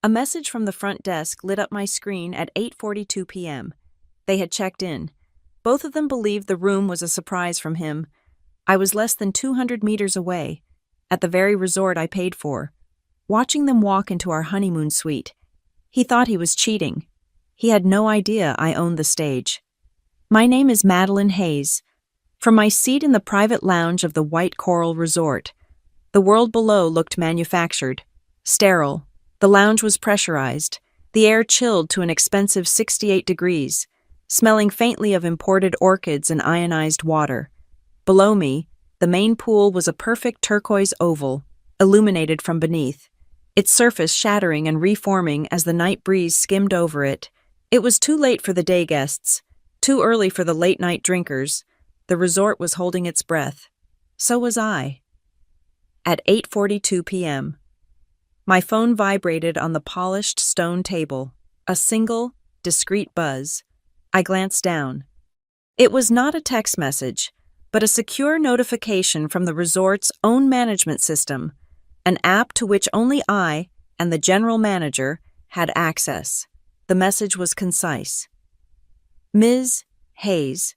A message from the front desk lit up my screen at 8:42 p.m. They had checked in. Both of them believed the room was a surprise from him. I was less than 200 meters away, at the very resort I paid for, watching them walk into our honeymoon suite. He thought he was cheating. He had no idea I owned the stage. My name is Madeline Hayes. From my seat in the private lounge of the White Coral Resort, the world below looked manufactured, sterile. The lounge was pressurized, the air chilled to an expensive 68 degrees, smelling faintly of imported orchids and ionized water. Below me, the main pool was a perfect turquoise oval, illuminated from beneath, its surface shattering and reforming as the night breeze skimmed over it. It was too late for the day guests, too early for the late-night drinkers. The resort was holding its breath. So was I. At 8:42 p.m., my phone vibrated on the polished stone table, a single, discreet buzz. I glanced down. It was not a text message, but a secure notification from the resort's own management system, an app to which only I and the general manager had access. The message was concise. Ms. Hayes,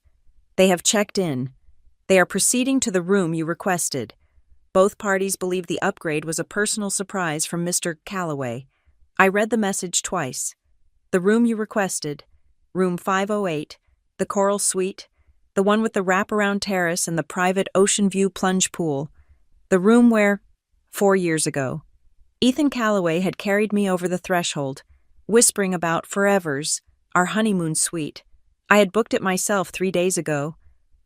they have checked in. They are proceeding to the room you requested. Both parties believed the upgrade was a personal surprise from Mr. Calloway. I read the message twice. The room you requested, room 508, the Coral Suite, the one with the wraparound terrace and the private ocean view plunge pool, the room where, 4 years ago, Ethan Calloway had carried me over the threshold, whispering about forevers, our honeymoon suite. I had booked it myself 3 days ago,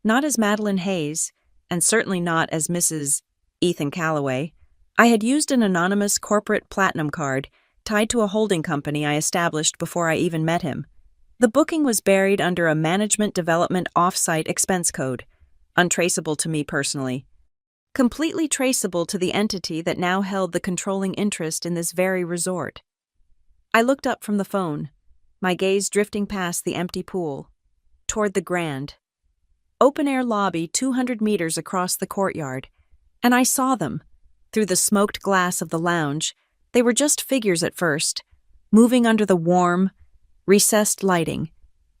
not as Madeline Hayes, and certainly not as Mrs. Ethan Calloway. I had used an anonymous corporate platinum card tied to a holding company I established before I even met him. The booking was buried under a management development off-site expense code, untraceable to me personally, completely traceable to the entity that now held the controlling interest in this very resort. I looked up from the phone, my gaze drifting past the empty pool, toward the grand, open-air lobby 200 meters across the courtyard, and I saw them. Through the smoked glass of the lounge, they were just figures at first, moving under the warm, recessed lighting.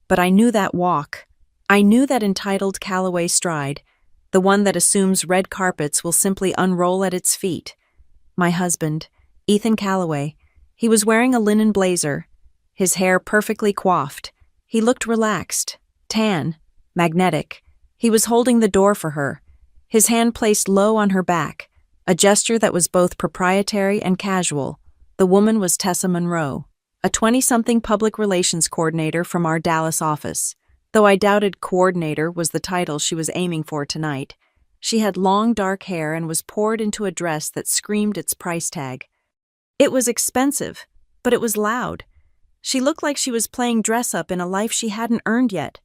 But I knew that walk. I knew that entitled Calloway stride, the one that assumes red carpets will simply unroll at its feet. My husband, Ethan Calloway, he was wearing a linen blazer, his hair perfectly coiffed. He looked relaxed, tan, magnetic. He was holding the door for her, his hand placed low on her back, a gesture that was both proprietary and casual. The woman was Tessa Monroe, a 20-something public relations coordinator from our Dallas office. Though I doubted coordinator was the title she was aiming for tonight, she had long dark hair and was poured into a dress that screamed its price tag. It was expensive, but it was loud. She looked like she was playing dress-up in a life she hadn't earned yet.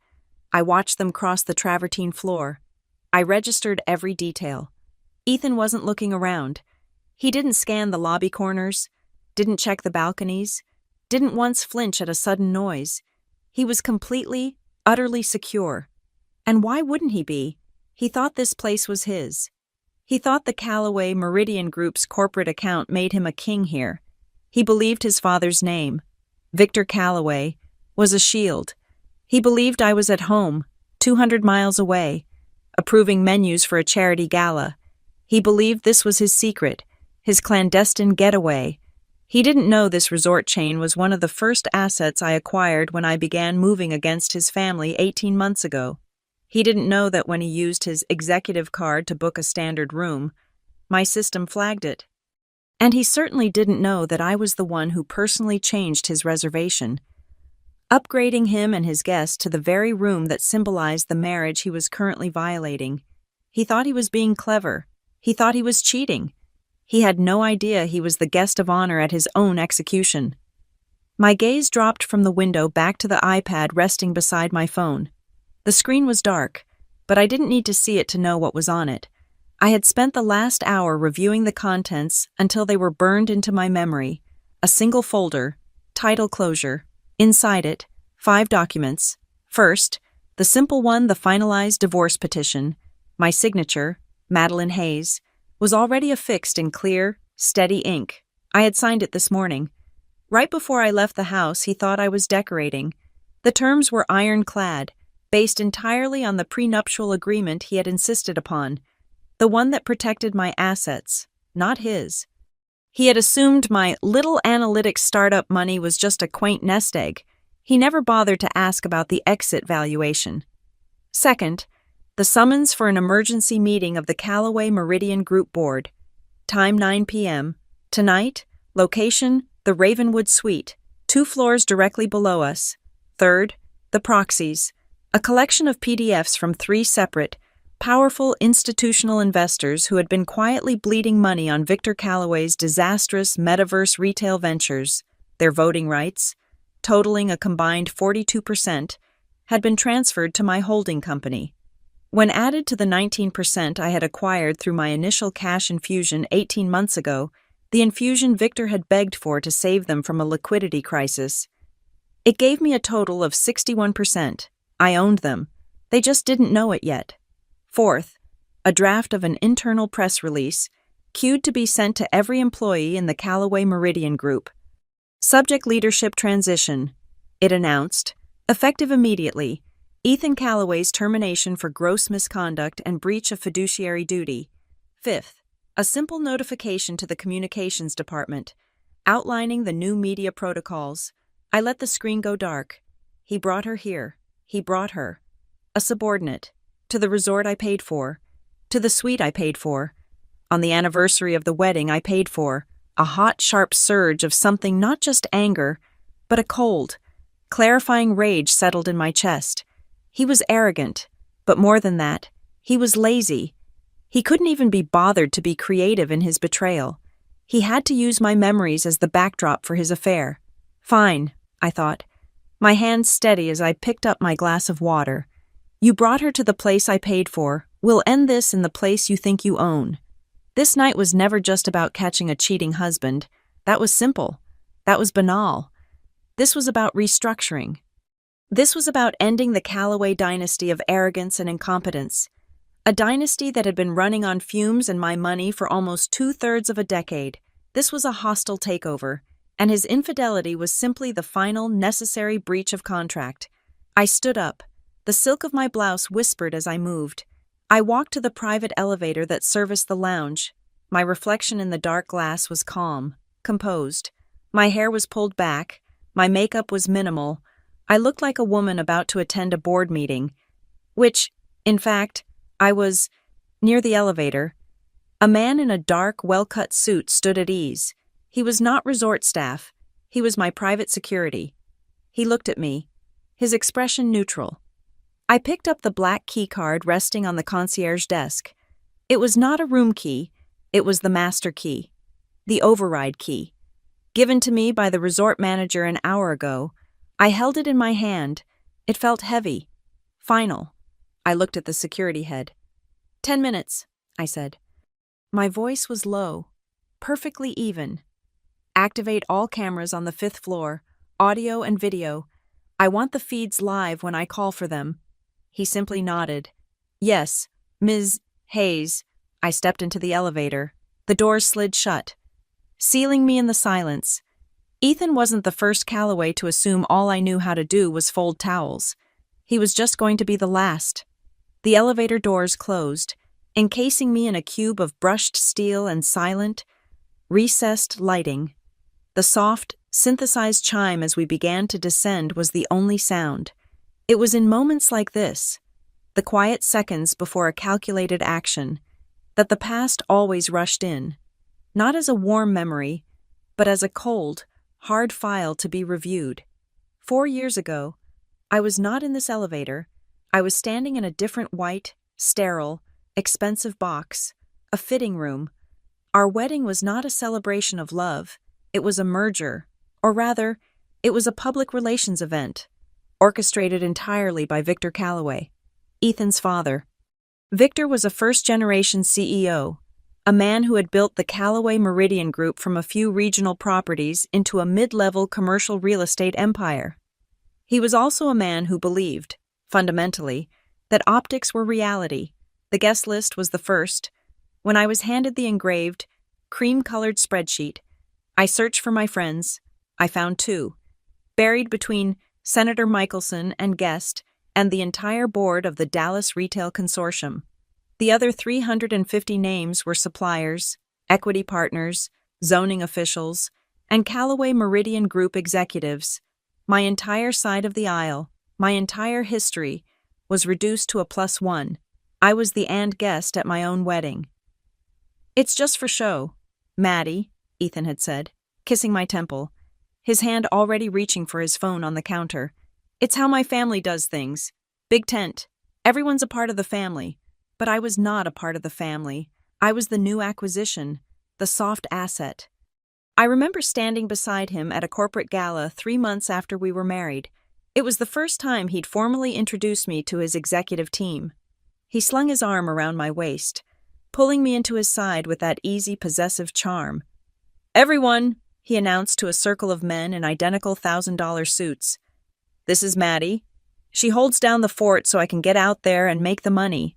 I watched them cross the travertine floor. I registered every detail. Ethan wasn't looking around. He didn't scan the lobby corners, didn't check the balconies, didn't once flinch at a sudden noise. He was completely, utterly secure. And why wouldn't he be? He thought this place was his. He thought the Calloway Meridian Group's corporate account made him a king here. He believed his father's name, Victor Calloway, was a shield. He believed I was at home, 200 miles away, approving menus for a charity gala. He believed this was his secret, his clandestine getaway. He didn't know this resort chain was one of the first assets I acquired when I began moving against his family 18 months ago. He didn't know that when he used his executive card to book a standard room, my system flagged it. And he certainly didn't know that I was the one who personally changed his reservation, upgrading him and his guests to the very room that symbolized the marriage he was currently violating. He thought he was being clever. He thought he was cheating. He had no idea he was the guest of honor at his own execution. My gaze dropped from the window back to the iPad resting beside my phone. The screen was dark, but I didn't need to see it to know what was on it. I had spent the last hour reviewing the contents until they were burned into my memory. A single folder, title closure. Inside it, 5 documents. First, the simple one, the finalized divorce petition. My signature, Madeline Hayes, was already affixed in clear, steady ink. I had signed it this morning. Right before I left the house, he thought I was decorating. The terms were ironclad, based entirely on the prenuptial agreement he had insisted upon, the one that protected my assets, not his. He had assumed my little analytics startup money was just a quaint nest egg. He never bothered to ask about the exit valuation. Second, the summons for an emergency meeting of the Callaway Meridian Group Board. Time 9 p.m. Tonight, location, the Ravenwood Suite, 2 floors directly below us. Third, the proxies, a collection of PDFs from 3 separate, powerful institutional investors who had been quietly bleeding money on Victor Callaway's disastrous metaverse retail ventures. Their voting rights, totaling a combined 42%, had been transferred to my holding company. When added to the 19% I had acquired through my initial cash infusion 18 months ago, the infusion Victor had begged for to save them from a liquidity crisis, it gave me a total of 61%. I owned them. They just didn't know it yet. Fourth, a draft of an internal press release, queued to be sent to every employee in the Callaway Meridian Group. Subject leadership transition. It announced, effective immediately, Ethan Callaway's termination for gross misconduct and breach of fiduciary duty. Fifth, a simple notification to the communications department, outlining the new media protocols. I let the screen go dark. He brought her here. He brought her. A subordinate. To the resort I paid for. To the suite I paid for. On the anniversary of the wedding I paid for. A hot, sharp surge of something not just anger, but a cold, clarifying rage settled in my chest. He was arrogant, but more than that, he was lazy. He couldn't even be bothered to be creative in his betrayal. He had to use my memories as the backdrop for his affair. Fine, I thought, my hands steady as I picked up my glass of water. You brought her to the place I paid for. We'll end this in the place you think you own. This night was never just about catching a cheating husband. That was simple. That was banal. This was about restructuring. This was about ending the Callaway dynasty of arrogance and incompetence. A dynasty that had been running on fumes and my money for almost 2/3 of a decade. This was a hostile takeover, and his infidelity was simply the final, necessary breach of contract. I stood up. The silk of my blouse whispered as I moved. I walked to the private elevator that serviced the lounge. My reflection in the dark glass was calm, composed. My hair was pulled back. My makeup was minimal. I looked like a woman about to attend a board meeting, which, in fact, I was. Near the elevator, a man in a dark, well-cut suit stood at ease. He was not resort staff. He was my private security. He looked at me, his expression neutral. I picked up the black key card resting on the concierge desk. It was not a room key. It was the master key, the override key. Given to me by the resort manager an hour ago, I held it in my hand. It felt heavy. Final. I looked at the security head. 10 minutes, I said. My voice was low, perfectly even. Activate all cameras on the 5th floor, audio and video. I want the feeds live when I call for them. He simply nodded. Yes, Ms. Hayes. I stepped into the elevator. The doors slid shut, sealing me in the silence. Ethan wasn't the first Callaway to assume all I knew how to do was fold towels. He was just going to be the last. The elevator doors closed, encasing me in a cube of brushed steel and silent, recessed lighting. The soft, synthesized chime as we began to descend was the only sound. It was in moments like this, the quiet seconds before a calculated action, that the past always rushed in, not as a warm memory, but as a cold, hard file to be reviewed. 4 years ago, I was not in this elevator. I was standing in a different white, sterile, expensive box, a fitting room. Our wedding was not a celebration of love. It was a merger, or rather, it was a public relations event, orchestrated entirely by Victor Callaway, Ethan's father. Victor was a first-generation CEO, a man who had built the Callaway Meridian Group from a few regional properties into a mid-level commercial real estate empire. He was also a man who believed, fundamentally, that optics were reality. The guest list was the first. When I was handed the engraved, cream-colored spreadsheet, I searched for my friends. I found two, buried between Senator Michelson and Guest and the entire board of the Dallas Retail Consortium. The other 350 names were suppliers, equity partners, zoning officials, and Callaway Meridian Group executives. My entire side of the aisle, my entire history, was reduced to a +1. I was the and guest at my own wedding. "It's just for show, Maddie," Ethan had said, kissing my temple, his hand already reaching for his phone on the counter. "It's how my family does things. Big tent. Everyone's a part of the family." But I was not a part of the family. I was the new acquisition, the soft asset. I remember standing beside him at a corporate gala 3 months after we were married. It was the first time he'd formally introduced me to his executive team. He slung his arm around my waist, pulling me into his side with that easy, possessive charm. "Everyone," he announced to a circle of men in identical $1,000 suits. "This is Maddie. She holds down the fort so I can get out there and make the money."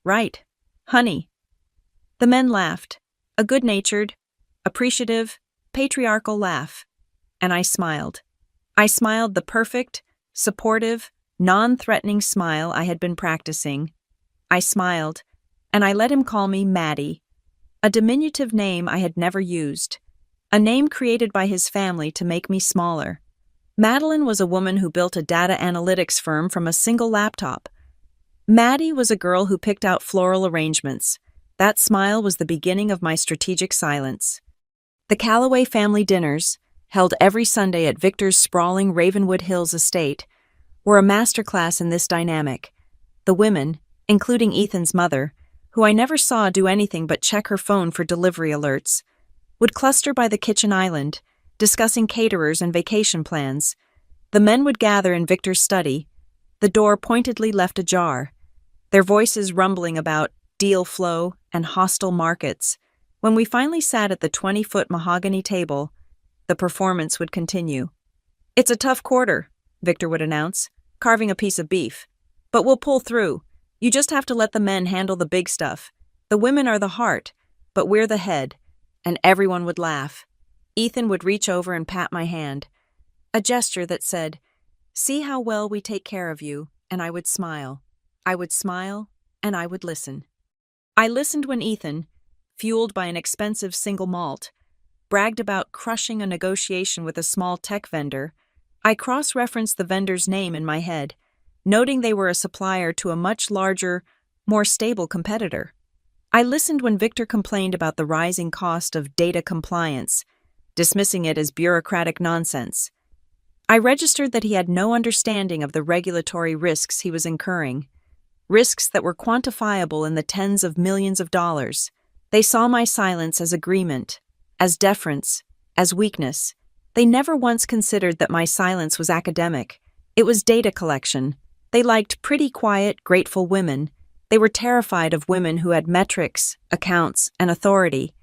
"Right. Honey." The men laughed, a good-natured, appreciative, patriarchal laugh, and I smiled. I smiled the perfect, supportive, non-threatening smile I had been practicing. I smiled, and I let him call me Maddie, a diminutive name I had never used, a name created by his family to make me smaller. Madeline was a woman who built a data analytics firm from a single laptop. Maddie was a girl who picked out floral arrangements. That smile was the beginning of my strategic silence. The Callaway family dinners, held every Sunday at Victor's sprawling Ravenwood Hills estate, were a masterclass in this dynamic. The women, including Ethan's mother, who I never saw do anything but check her phone for delivery alerts, would cluster by the kitchen island, discussing caterers and vacation plans. The men would gather in Victor's study, the door pointedly left ajar, their voices rumbling about deal flow and hostile markets. When we finally sat at the 20-foot mahogany table, the performance would continue. "It's a tough quarter," Victor would announce, carving a piece of beef. "But we'll pull through. You just have to let the men handle the big stuff. The women are the heart, but we're the head." And everyone would laugh. Ethan would reach over and pat my hand, a gesture that said, "See how well we take care of you," and I would smile. I would smile, and I would listen. I listened when Ethan, fueled by an expensive single malt, bragged about crushing a negotiation with a small tech vendor. I cross-referenced the vendor's name in my head, noting they were a supplier to a much larger, more stable competitor. I listened when Victor complained about the rising cost of data compliance, dismissing it as bureaucratic nonsense. I registered that he had no understanding of the regulatory risks he was incurring, risks that were quantifiable in the tens of millions of dollars. They saw my silence as agreement, as deference, as weakness. They never once considered that my silence was academic. It was data collection. They liked pretty, quiet, grateful women. They were terrified of women who had metrics, accounts, and authority.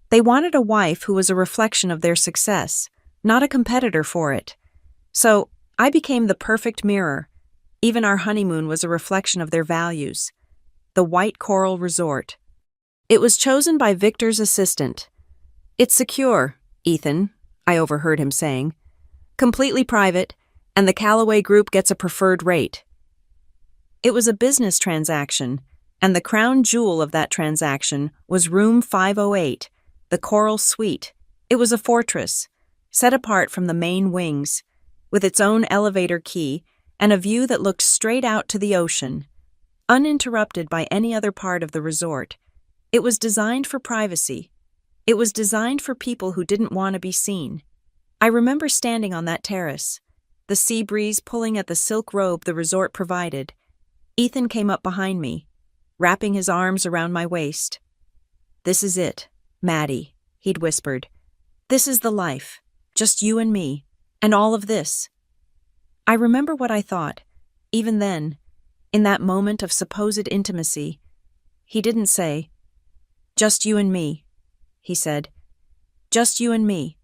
They wanted a wife who was a reflection of their success, not a competitor for it. So, I became the perfect mirror. Even our honeymoon was a reflection of their values. The White Coral Resort. It was chosen by Victor's assistant. "It's secure, Ethan," I overheard him saying. "Completely private, and the Callaway Group gets a preferred rate." It was a business transaction, and the crown jewel of that transaction was room 508, the Coral Suite. It was a fortress, set apart from the main wings, with its own elevator key and a view that looked straight out to the ocean, uninterrupted by any other part of the resort. It was designed for privacy. It was designed for people who didn't want to be seen. I remember standing on that terrace, the sea breeze pulling at the silk robe the resort provided. Ethan came up behind me, wrapping his arms around my waist. "This is it, Maddie," he'd whispered. "This is the life, just you and me, and all of this." I remember what I thought, even then, in that moment of supposed intimacy. He didn't say, "Just you and me," he said. "Just you and me,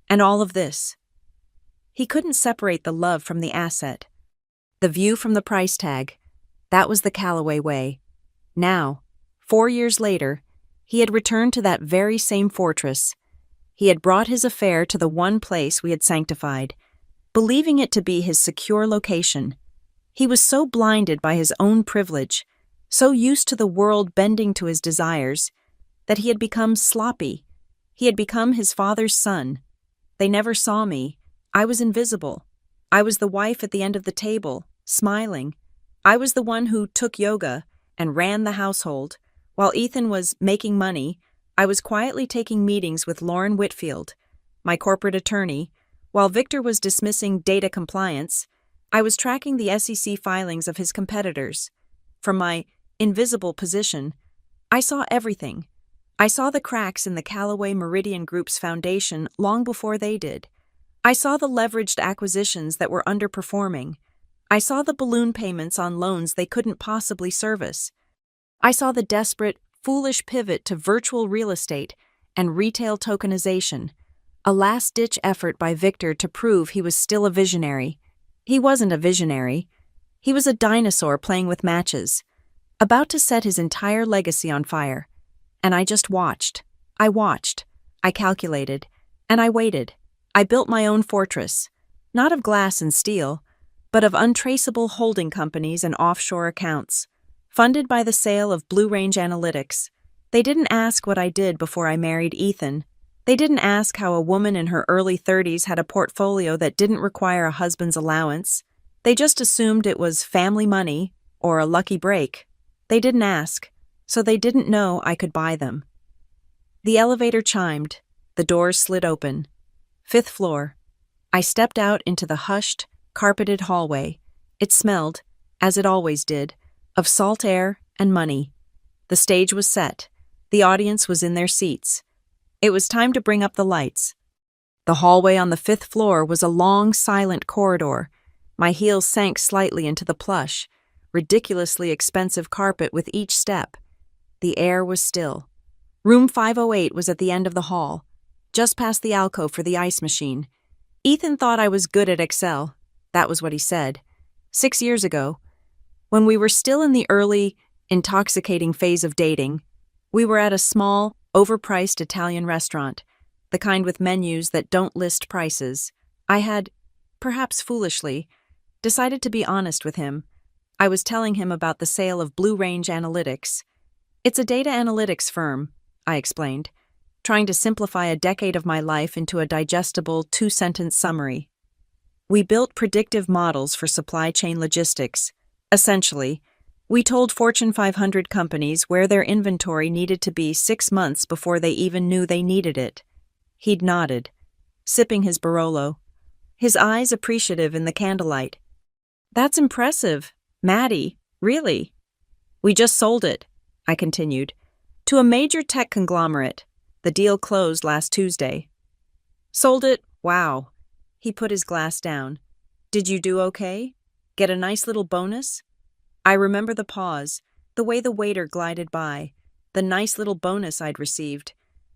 and all of this." He couldn't separate the love from the asset. The view from the price tag. That was the Callaway way. Now, 4 years later, he had returned to that very same fortress. He had brought his affair to the one place we had sanctified, believing it to be his secure location. He was so blinded by his own privilege, so used to the world bending to his desires, that he had become sloppy. He had become his father's son. They never saw me. I was invisible. I was the wife at the end of the table, smiling. I was the one who took yoga and ran the household. While Ethan was making money, I was quietly taking meetings with Lauren Whitfield, my corporate attorney. While Victor was dismissing data compliance, I was tracking the SEC filings of his competitors. From my invisible position, I saw everything. I saw the cracks in the Callaway Meridian Group's foundation long before they did. I saw the leveraged acquisitions that were underperforming. I saw the balloon payments on loans they couldn't possibly service. I saw the desperate, foolish pivot to virtual real estate and retail tokenization, a last-ditch effort by Victor to prove he was still a visionary. He wasn't a visionary. He was a dinosaur playing with matches, about to set his entire legacy on fire. And I just watched. I watched. I calculated. And I waited. I built my own fortress, not of glass and steel, but of untraceable holding companies and offshore accounts, funded by the sale of Blue Range Analytics. They didn't ask what I did before I married Ethan. They didn't ask how a woman in her early 30s had a portfolio that didn't require a husband's allowance. They just assumed it was family money or a lucky break. They didn't ask, so they didn't know I could buy them. The elevator chimed. The doors slid open. 5th floor. I stepped out into the hushed, carpeted hallway. It smelled, as it always did, of salt air and money. The stage was set. The audience was in their seats. It was time to bring up the lights. The hallway on the 5th floor was a long, silent corridor. My heels sank slightly into the plush, ridiculously expensive carpet with each step. The air was still. Room 508 was at the end of the hall, just past the alcove for the ice machine. Ethan thought I was good at Excel. That was what he said. 6 years ago, when we were still in the early, intoxicating phase of dating, we were at a small, overpriced Italian restaurant, the kind with menus that don't list prices. I had, perhaps foolishly, decided to be honest with him. I was telling him about the sale of Blue Range Analytics. It's a data analytics firm, I explained, trying to simplify a decade of my life into a digestible 2-sentence summary. We built predictive models for supply chain logistics. Essentially, we told Fortune 500 companies where their inventory needed to be 6 months before they even knew they needed it. He'd nodded, sipping his Barolo, his eyes appreciative in the candlelight. That's impressive, Maddie, really. We just sold it, I continued, to a major tech conglomerate. The deal closed last Tuesday. Sold it? Wow. He put his glass down. Did you do okay? Get a nice little bonus? I remember the pause, the way the waiter glided by, the nice little bonus I'd received.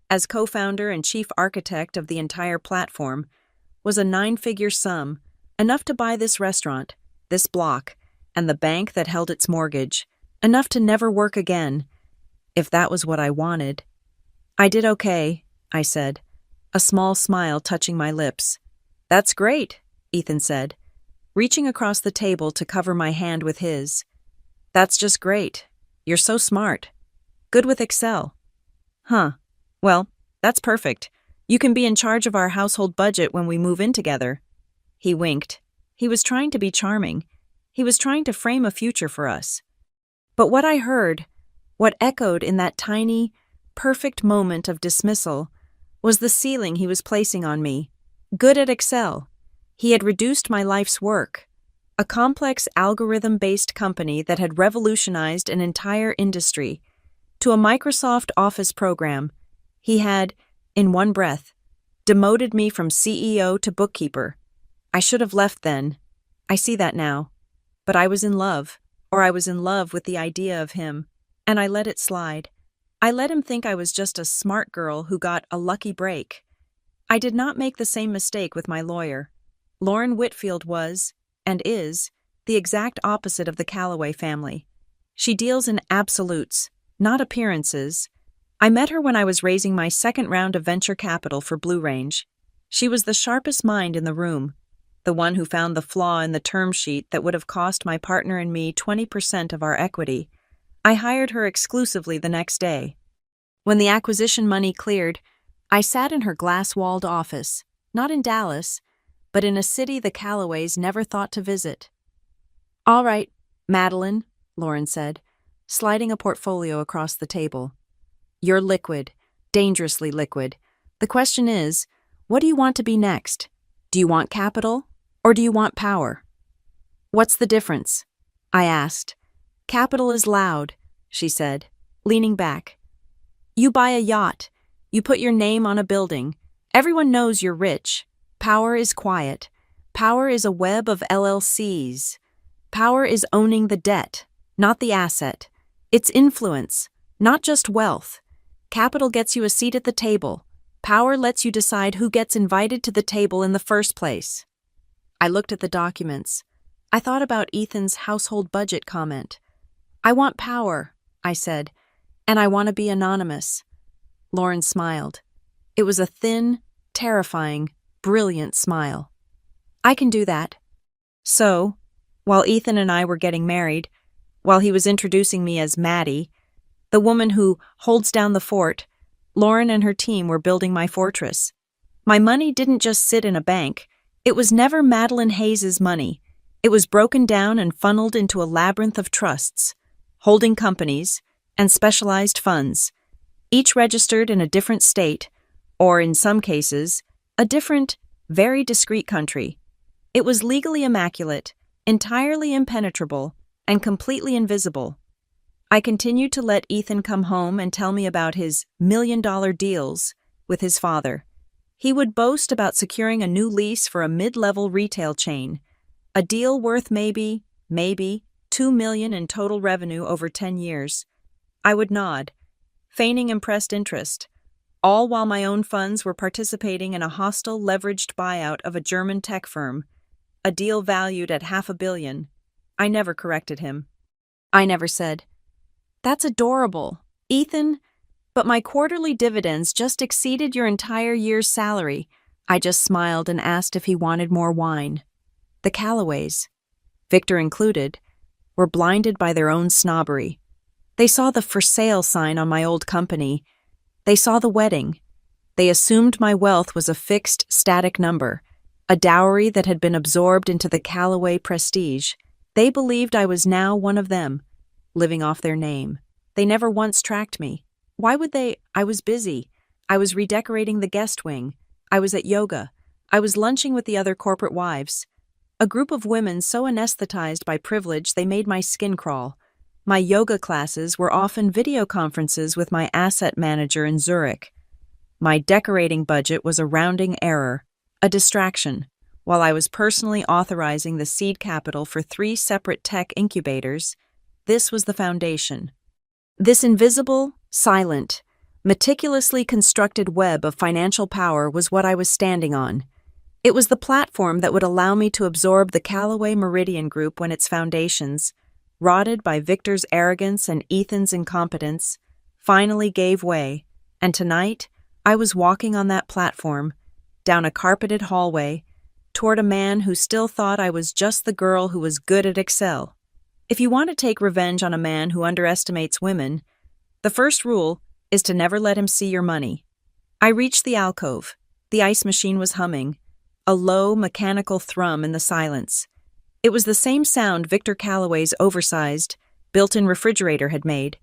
As co-founder and chief architect of the entire platform, was a 9-figure sum, enough to buy this restaurant, this block, and the bank that held its mortgage, enough to never work again, if that was what I wanted. I did okay, I said, a small smile touching my lips. That's great, Ethan said, reaching across the table to cover my hand with his. That's just great. You're so smart. Good with Excel. Huh. Well, that's perfect. You can be in charge of our household budget when we move in together. He winked. He was trying to be charming. He was trying to frame a future for us. But what I heard, what echoed in that tiny, perfect moment of dismissal, was the ceiling he was placing on me. Good at Excel. He had reduced my life's work. A complex algorithm-based company that had revolutionized an entire industry, to a Microsoft Office program. He had, in one breath, demoted me from CEO to bookkeeper. I should have left then. I see that now. But I was in love, or I was in love with the idea of him, and I let it slide. I let him think I was just a smart girl who got a lucky break. I did not make the same mistake with my lawyer. Lauren Whitfield was, and is, the exact opposite of the Callaway family. She deals in absolutes, not appearances. I met her when I was raising my second round of venture capital for Blue Range. She was the sharpest mind in the room, the one who found the flaw in the term sheet that would have cost my partner and me 20% of our equity. I hired her exclusively the next day. When the acquisition money cleared, I sat in her glass-walled office, not in Dallas, but in a city the Callaways never thought to visit. "All right, Madeline," Lauren said, sliding a portfolio across the table. "You're liquid, dangerously liquid. The question is, what do you want to be next? Do you want capital, or do you want power?" "What's the difference?" I asked. "Capital is loud," she said, leaning back. "You buy a yacht. You put your name on a building. Everyone knows you're rich. Power is quiet. Power is a web of LLCs. Power is owning the debt, not the asset. It's influence, not just wealth. Capital gets you a seat at the table. Power lets you decide who gets invited to the table in the first place." I looked at the documents. I thought about Ethan's household budget comment. "I want power," I said, "and I want to be anonymous." Lauren smiled. It was a thin, terrifying, brilliant smile. "I can do that." So, while Ethan and I were getting married, while he was introducing me as Maddie, the woman who holds down the fort, Lauren and her team were building my fortress. My money didn't just sit in a bank. It was never Madeline Hayes's money. It was broken down and funneled into a labyrinth of trusts, holding companies, and specialized funds, each registered in a different state, or in some cases, a different, very discreet country. It was legally immaculate, entirely impenetrable, and completely invisible. I continued to let Ethan come home and tell me about his million-dollar deals with his father. He would boast about securing a new lease for a mid-level retail chain, a deal worth maybe $2 million in total revenue over 10 years. I would nod, feigning impressed interest, all while my own funds were participating in a hostile leveraged buyout of a German tech firm, a deal valued at $500 million. I never corrected him. I never said, "That's adorable, Ethan, but my quarterly dividends just exceeded your entire year's salary." I just smiled and asked if he wanted more wine. The Callaways, Victor included, were blinded by their own snobbery. They saw the "for sale" sign on my old company. They saw the wedding. They assumed my wealth was a fixed, static number, a dowry that had been absorbed into the Callaway prestige. They believed I was now one of them, living off their name. They never once tracked me. Why would they? I was busy. I was redecorating the guest wing. I was at yoga. I was lunching with the other corporate wives. A group of women so anesthetized by privilege they made my skin crawl. My yoga classes were often video conferences with my asset manager in Zurich. My decorating budget was a rounding error, a distraction, while I was personally authorizing the seed capital for 3 separate tech incubators. This was the foundation. This invisible, silent, meticulously constructed web of financial power was what I was standing on. It was the platform that would allow me to absorb the Callaway Meridian Group when its foundations, rotted by Victor's arrogance and Ethan's incompetence, finally gave way, and tonight I was walking on that platform, down a carpeted hallway, toward a man who still thought I was just the girl who was good at Excel. If you want to take revenge on a man who underestimates women, the first rule is to never let him see your money. I reached the alcove. The ice machine was humming, a low, mechanical thrum in the silence. It was the same sound Victor Callaway's oversized, built-in refrigerator had made.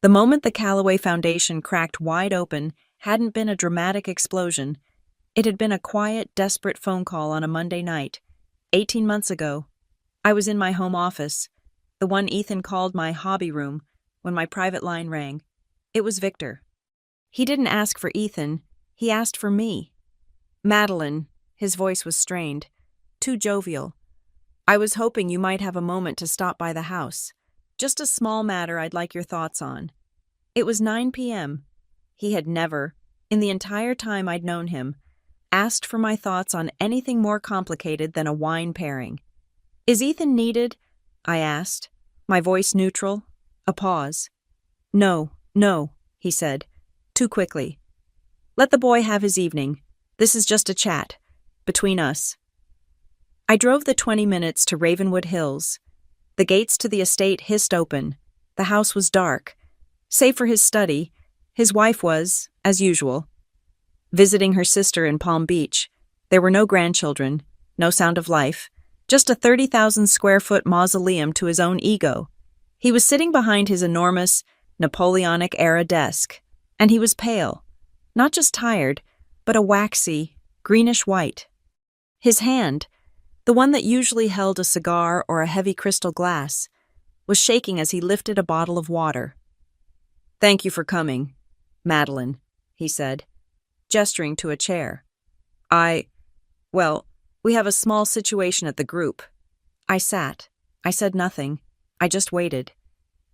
The moment the Callaway Foundation cracked wide open hadn't been a dramatic explosion. It had been a quiet, desperate phone call on a Monday night, 18 months ago. I was in my home office, the one Ethan called my hobby room, when my private line rang. It was Victor. He didn't ask for Ethan, he asked for me. "Madeline," his voice was strained, too jovial. "I was hoping you might have a moment to stop by the house. Just a small matter I'd like your thoughts on." It was 9 p.m. He had never, in the entire time I'd known him, asked for my thoughts on anything more complicated than a wine pairing. "Is Ethan needed?" I asked, my voice neutral. A pause. No, he said. too quickly. Let the boy have his evening. This is just a chat. Between us. I drove the 20 minutes to Ravenwood Hills. The gates to the estate hissed open. The house was dark. Save for his study, his wife was, as usual, visiting her sister in Palm Beach. There were no grandchildren, no sound of life, just a 30,000-square-foot mausoleum to his own ego. He was sitting behind his enormous, Napoleonic-era desk, and he was pale, not just tired, but a waxy, greenish-white. His hand, the one that usually held a cigar or a heavy crystal glass, was shaking as he lifted a bottle of water. "Thank you for coming, Madeline," he said, gesturing to a chair. Well, we have a small situation at the group." I sat. I said nothing. I just waited.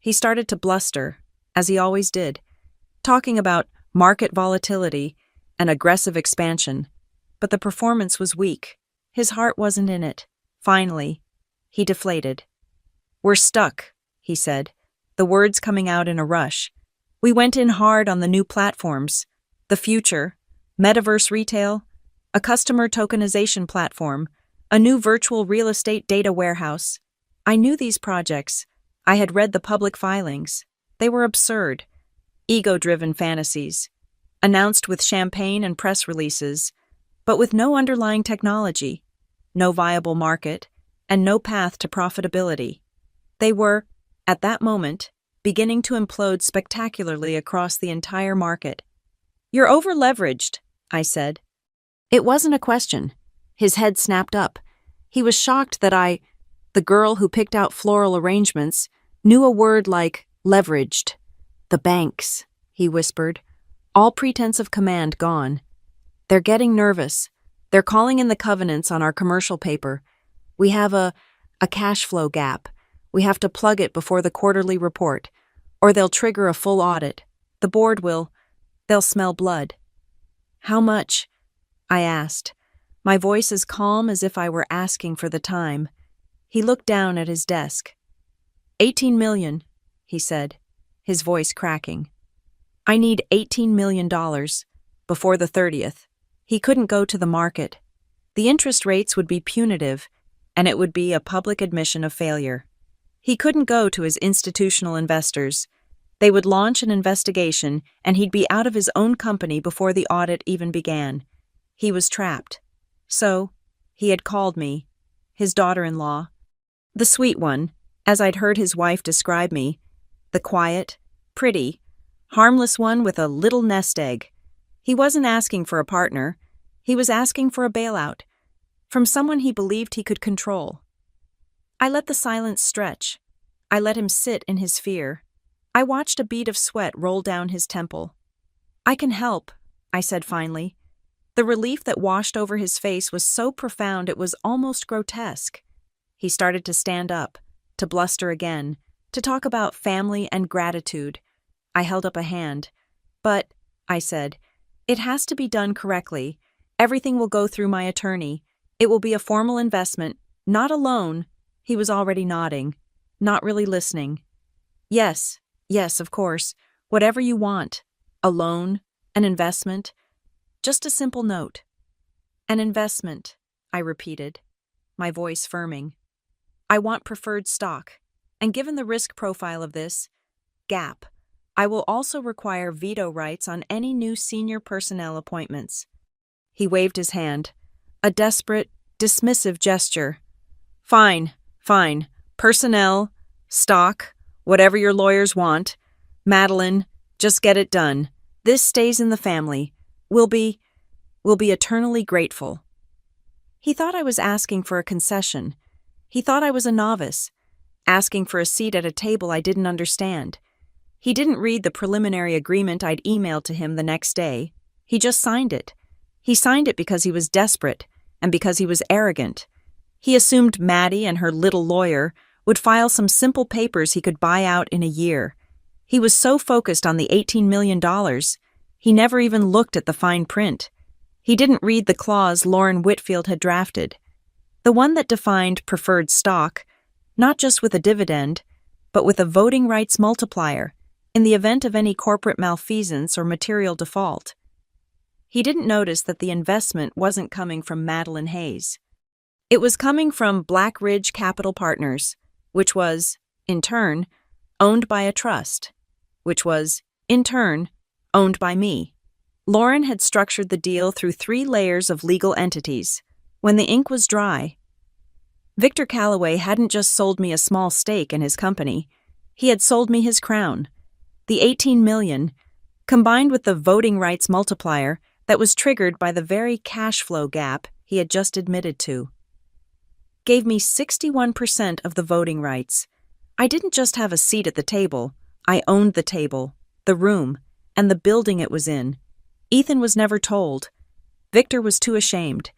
He started to bluster, as he always did, talking about market volatility and aggressive expansion, but the performance was weak. His heart wasn't in it. Finally, he deflated. "We're stuck," he said, the words coming out in a rush. "We went in hard on the new platforms, the future, metaverse retail, a customer tokenization platform, a new virtual real estate data warehouse. I knew these projects. I had read the public filings. They were absurd, ego-driven fantasies, announced with champagne and press releases, but with no underlying technology, no viable market, and no path to profitability. They were, at that moment, beginning to implode spectacularly across the entire market. "You're over-leveraged," I said. It wasn't a question. His head snapped up. He was shocked that the girl who picked out floral arrangements, knew a word like leveraged. "The banks," he whispered, all pretense of command gone. "They're getting nervous. They're calling in the covenants on our commercial paper. We have a cash flow gap. We have to plug it before the quarterly report, or they'll trigger a full audit. The board they'll smell blood." "How much?" I asked, my voice as calm as if I were asking for the time. He looked down at his desk. $18 million, he said, his voice cracking. "I need $18 million before the 30th. He couldn't go to the market. The interest rates would be punitive, and it would be a public admission of failure. He couldn't go to his institutional investors. They would launch an investigation, and he'd be out of his own company before the audit even began. He was trapped. So, he had called me, his daughter-in-law, the sweet one, as I'd heard his wife describe me, the quiet, pretty, harmless one with a little nest egg. He wasn't asking for a partner. He was asking for a bailout, from someone he believed he could control. I let the silence stretch. I let him sit in his fear. I watched a bead of sweat roll down his temple. "I can help," I said finally. The relief that washed over his face was so profound it was almost grotesque. He started to stand up, to bluster again, to talk about family and gratitude. I held up a hand. "But," I said, "it has to be done correctly. Everything will go through my attorney. It will be a formal investment, not a loan." He was already nodding, not really listening. Yes, of course. Whatever you want. A loan, an investment. Just a simple note." "An investment," I repeated, my voice firming. "I want preferred stock, and given the risk profile of this gap, I will also require veto rights on any new senior personnel appointments." He waved his hand, a desperate, dismissive gesture. Fine. Personnel, stock, whatever your lawyers want. Madeline, just get it done. This stays in the family. We'll be eternally grateful." He thought I was asking for a concession. He thought I was a novice, asking for a seat at a table I didn't understand. He didn't read the preliminary agreement I'd emailed to him the next day. He just signed it. He signed it because he was desperate and because he was arrogant. He assumed Maddie and her little lawyer would file some simple papers he could buy out in a year. He was so focused on the $18 million, he never even looked at the fine print. He didn't read the clause Lauren Whitfield had drafted, the one that defined preferred stock, not just with a dividend, but with a voting rights multiplier. in the event of any corporate malfeasance or material default. He didn't notice that the investment wasn't coming from Madeline Hayes. It was coming from Black Ridge Capital Partners, which was, in turn, owned by a trust, which was, in turn, owned by me. Lauren had structured the deal through 3 layers of legal entities. When the ink was dry, Victor Calloway hadn't just sold me a small stake in his company, he had sold me his crown. The $18 million, combined with the voting rights multiplier that was triggered by the very cash flow gap he had just admitted to, gave me 61% of the voting rights. I didn't just have a seat at the table, I owned the table, the room, and the building it was in. Ethan was never told. Victor was too ashamed.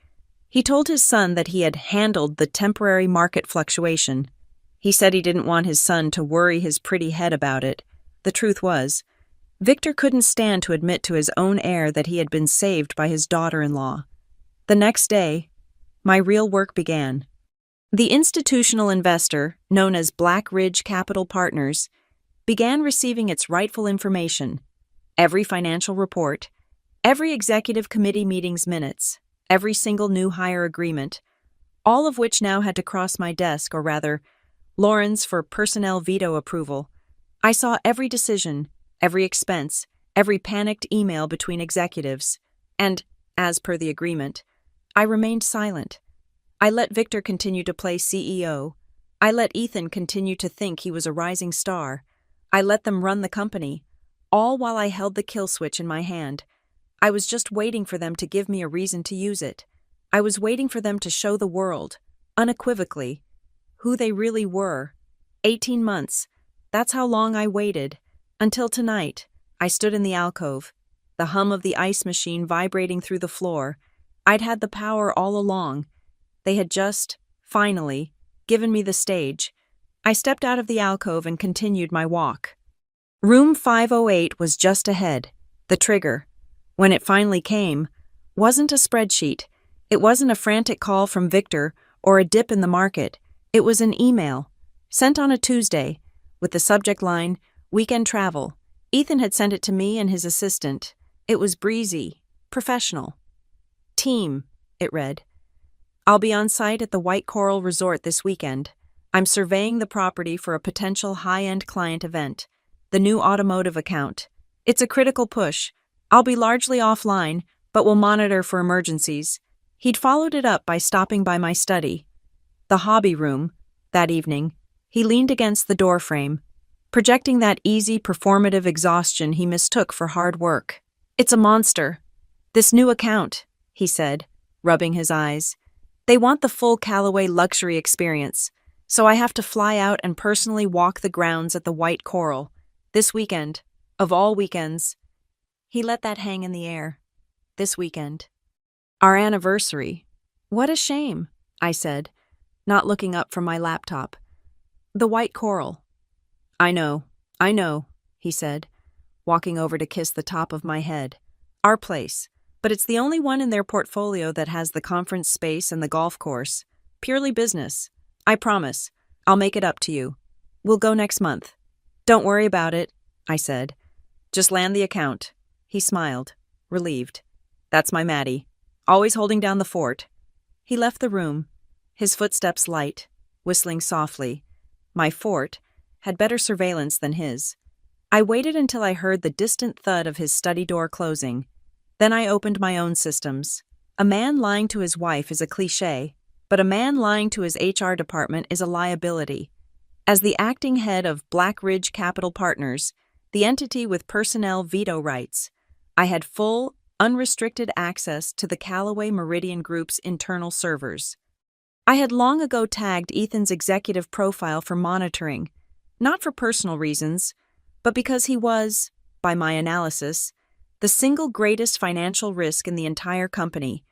He told his son that he had handled the temporary market fluctuation. He said he didn't want his son to worry his pretty head about it. The truth was, Victor couldn't stand to admit to his own heir that he had been saved by his daughter-in-law. The next day, my real work began. The institutional investor, known as Black Ridge Capital Partners, began receiving its rightful information: every financial report, every executive committee meeting's minutes, every single new hire agreement, all of which now had to cross my desk, or rather, Lauren's, for personnel veto approval. I saw every decision, every expense, every panicked email between executives, and, as per the agreement, I remained silent. I let Victor continue to play CEO. I let Ethan continue to think he was a rising star. I let them run the company, all while I held the kill switch in my hand. I was just waiting for them to give me a reason to use it. I was waiting for them to show the world, unequivocally, who they really were. 18 months. That's how long I waited. Until tonight, I stood in the alcove, the hum of the ice machine vibrating through the floor. I'd had the power all along. They had just, finally, given me the stage. I stepped out of the alcove and continued my walk. Room 508 was just ahead. The trigger, when it finally came, wasn't a spreadsheet. It wasn't a frantic call from Victor or a dip in the market. It was an email, sent on a Tuesday, with the subject line, "Weekend Travel." Ethan had sent it to me and his assistant. It was breezy, professional. "Team," it read. "I'll be on site at the White Coral Resort this weekend. I'm surveying the property for a potential high-end client event, the new automotive account. It's a critical push. I'll be largely offline, but will monitor for emergencies." He'd followed it up by stopping by my study, the hobby room. That evening, he leaned against the doorframe, projecting that easy performative exhaustion he mistook for hard work. "It's a monster. This new account," he said, rubbing his eyes. "They want the full Calloway luxury experience, so I have to fly out and personally walk the grounds at the White Coral, this weekend, of all weekends." He let that hang in the air. This weekend. Our anniversary. "What a shame," I said, not looking up from my laptop. "The White Coral." I know, he said, walking over to kiss the top of my head. "Our place, but it's the only one in their portfolio that has the conference space and the golf course. Purely business. I promise, I'll make it up to you. We'll go next month." "Don't worry about it," I said. "Just land the account." He smiled, relieved. "That's my Maddie, always holding down the fort." He left the room, his footsteps light, whistling softly. My fort had better surveillance than his. I waited until I heard the distant thud of his study door closing. Then I opened my own systems. A man lying to his wife is a cliché, but a man lying to his HR department is a liability. As the acting head of Black Ridge Capital Partners, the entity with personnel veto rights, I had full, unrestricted access to the Calloway Meridian Group's internal servers. I had long ago tagged Ethan's executive profile for monitoring, not for personal reasons, but because he was, by my analysis, the single greatest financial risk in the entire company.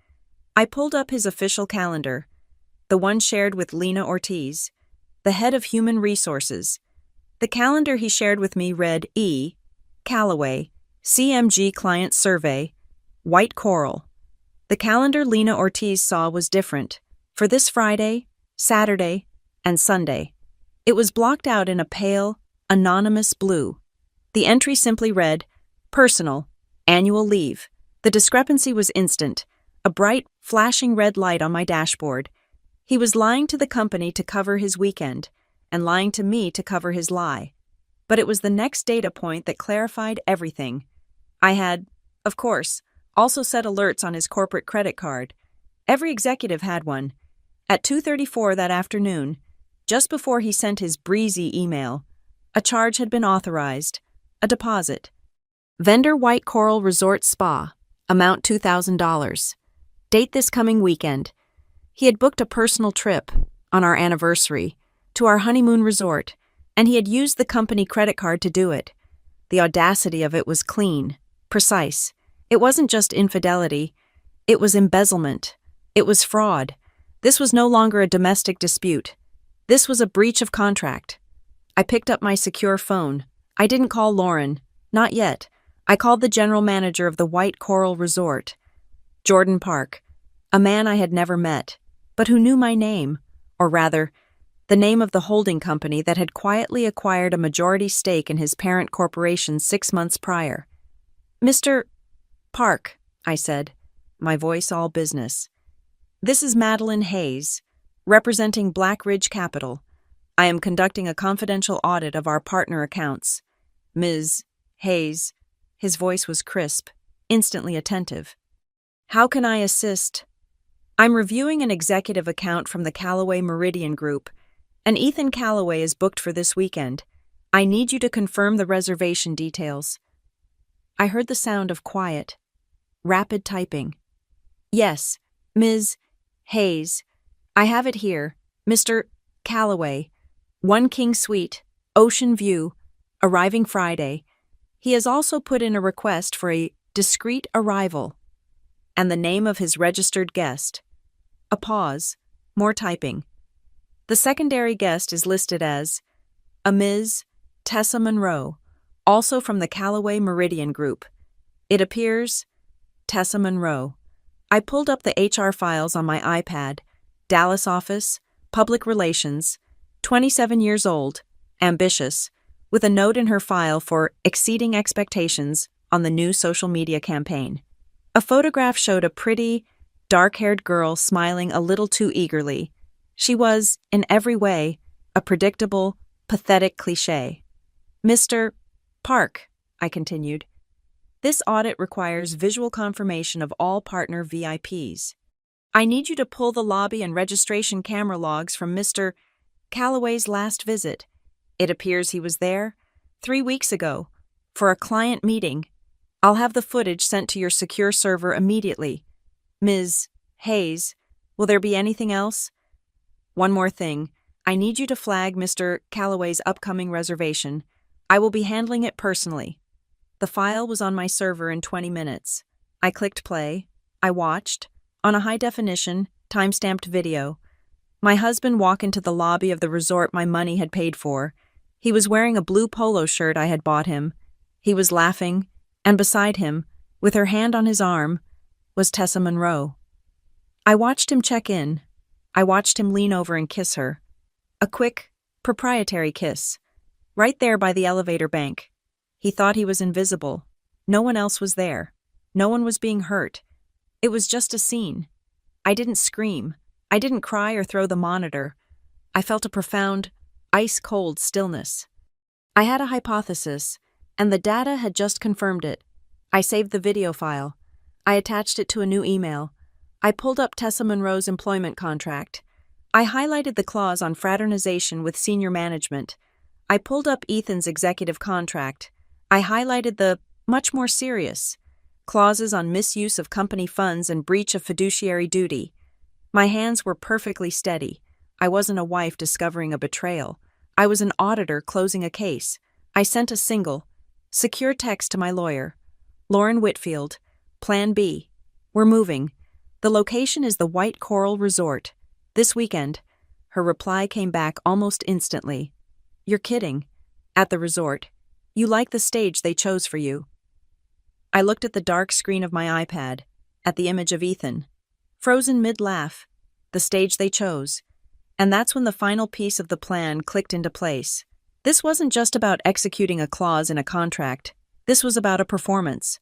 I pulled up his official calendar, the one shared with Lena Ortiz, the head of human resources. The calendar he shared with me read E. Calloway, CMG Client Survey, White Coral. The calendar Lena Ortiz saw was different, for this Friday, Saturday, and Sunday. It was blocked out in a pale, anonymous blue. The entry simply read, "Personal, annual leave." The discrepancy was instant, a bright, flashing red light on my dashboard. He was lying to the company to cover his weekend, and lying to me to cover his lie. But it was the next data point that clarified everything. I had, of course, also set alerts on his corporate credit card. Every executive had one. At 2:34 that afternoon, just before he sent his breezy email, a charge had been authorized, a deposit. Vendor White Coral Resort Spa, amount $2,000. Date this coming weekend. He had booked a personal trip, on our anniversary, to our honeymoon resort, and he had used the company credit card to do it. The audacity of it was clean, precise. It wasn't just infidelity, it was embezzlement. It was fraud. This was no longer a domestic dispute. This was a breach of contract. I picked up my secure phone. I didn't call Lauren, not yet. I called the general manager of the White Coral Resort, Jordan Park, a man I had never met, but who knew my name, or rather, the name of the holding company that had quietly acquired a majority stake in his parent corporation 6 months prior. "Mr. Park," I said, my voice all business. "This is Madeline Hayes, representing Black Ridge Capital. I am conducting a confidential audit of our partner accounts. Ms. Hayes," his voice was crisp, instantly attentive. "How can I assist?" "I'm reviewing an executive account from the Callaway Meridian Group, and Ethan Callaway is booked for this weekend. I need you to confirm the reservation details." I heard the sound of quiet, rapid typing. "Yes, Ms. Hayes. I have it here. Mr. Callaway, 1 King Suite, Ocean View, arriving Friday. He has also put in a request for a discreet arrival." And the name of his registered guest. A pause, more typing. The secondary guest is listed as a Ms. Tessa Monroe, also from the Callaway Meridian Group. It appears Tessa Monroe. I pulled up the HR files on my iPad. Dallas office, public relations, 27 years old, ambitious, with a note in her file for exceeding expectations on the new social media campaign. A photograph showed a pretty, dark-haired girl smiling a little too eagerly. She was, in every way, a predictable, pathetic cliché. "Mr. Park," I continued, "this audit requires visual confirmation of all partner VIPs. I need you to pull the lobby and registration camera logs from Mr. Callaway's last visit. It appears he was there 3 weeks ago for a client meeting. I'll have the footage sent to your secure server immediately. Ms. Hayes, will there be anything else? One more thing. I need you to flag Mr. Callaway's upcoming reservation. I will be handling it personally." The file was on my server in 20 minutes. I clicked play. I watched, on a high-definition, time-stamped video, my husband walk into the lobby of the resort my money had paid for. He was wearing a blue polo shirt I had bought him. He was laughing, and beside him, with her hand on his arm, was Tessa Monroe. I watched him check in. I watched him lean over and kiss her. A quick, proprietary kiss, right there by the elevator bank. He thought he was invisible. No one else was there. No one was being hurt. It was just a scene. I didn't scream. I didn't cry or throw the monitor. I felt a profound, ice-cold stillness. I had a hypothesis, and the data had just confirmed it. I saved the video file. I attached it to a new email. I pulled up Tessa Monroe's employment contract. I highlighted the clause on fraternization with senior management. I pulled up Ethan's executive contract. I highlighted the, much more serious, clauses on misuse of company funds and breach of fiduciary duty. My hands were perfectly steady. I wasn't a wife discovering a betrayal. I was an auditor closing a case. I sent a single, secure text to my lawyer. "Lauren Whitfield, Plan B. We're moving. The location is the White Coral Resort. This weekend." Her reply came back almost instantly. "You're kidding. At the resort. You like the stage they chose for you." I looked at the dark screen of my iPad, at the image of Ethan, frozen mid-laugh, the stage they chose, and that's when the final piece of the plan clicked into place. This wasn't just about executing a clause in a contract. This was about a performance.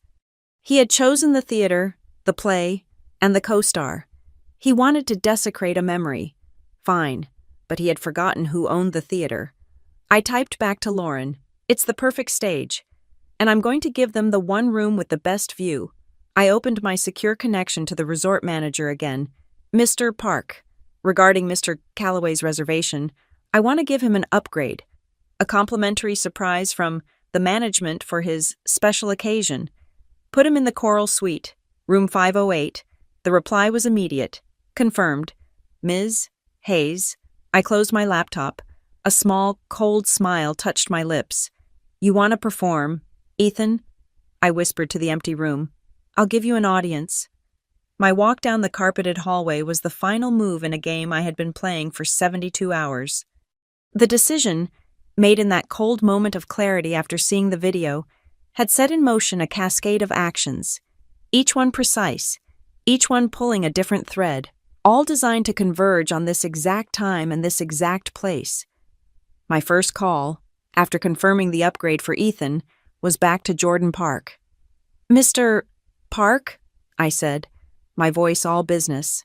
He had chosen the theater, the play, and the co-star. He wanted to desecrate a memory. Fine, but he had forgotten who owned the theater. I typed back to Lauren, "It's the perfect stage, and I'm going to give them the one room with the best view." I opened my secure connection to the resort manager again. "Mr. Park, regarding Mr. Calloway's reservation, I want to give him an upgrade, a complimentary surprise from the management for his special occasion. Put him in the Coral Suite, room 508. The reply was immediate. Confirmed. Ms. Hayes. I closed my laptop. A small, cold smile touched my lips. "You want to perform, Ethan?" I whispered to the empty room. "I'll give you an audience." My walk down the carpeted hallway was the final move in a game I had been playing for 72 hours. The decision, made in that cold moment of clarity after seeing the video, had set in motion a cascade of actions, each one precise, each one pulling a different thread, all designed to converge on this exact time and this exact place. My first call, after confirming the upgrade for Ethan, was back to Jordan Park. "Mr. Park?" I said, my voice all business.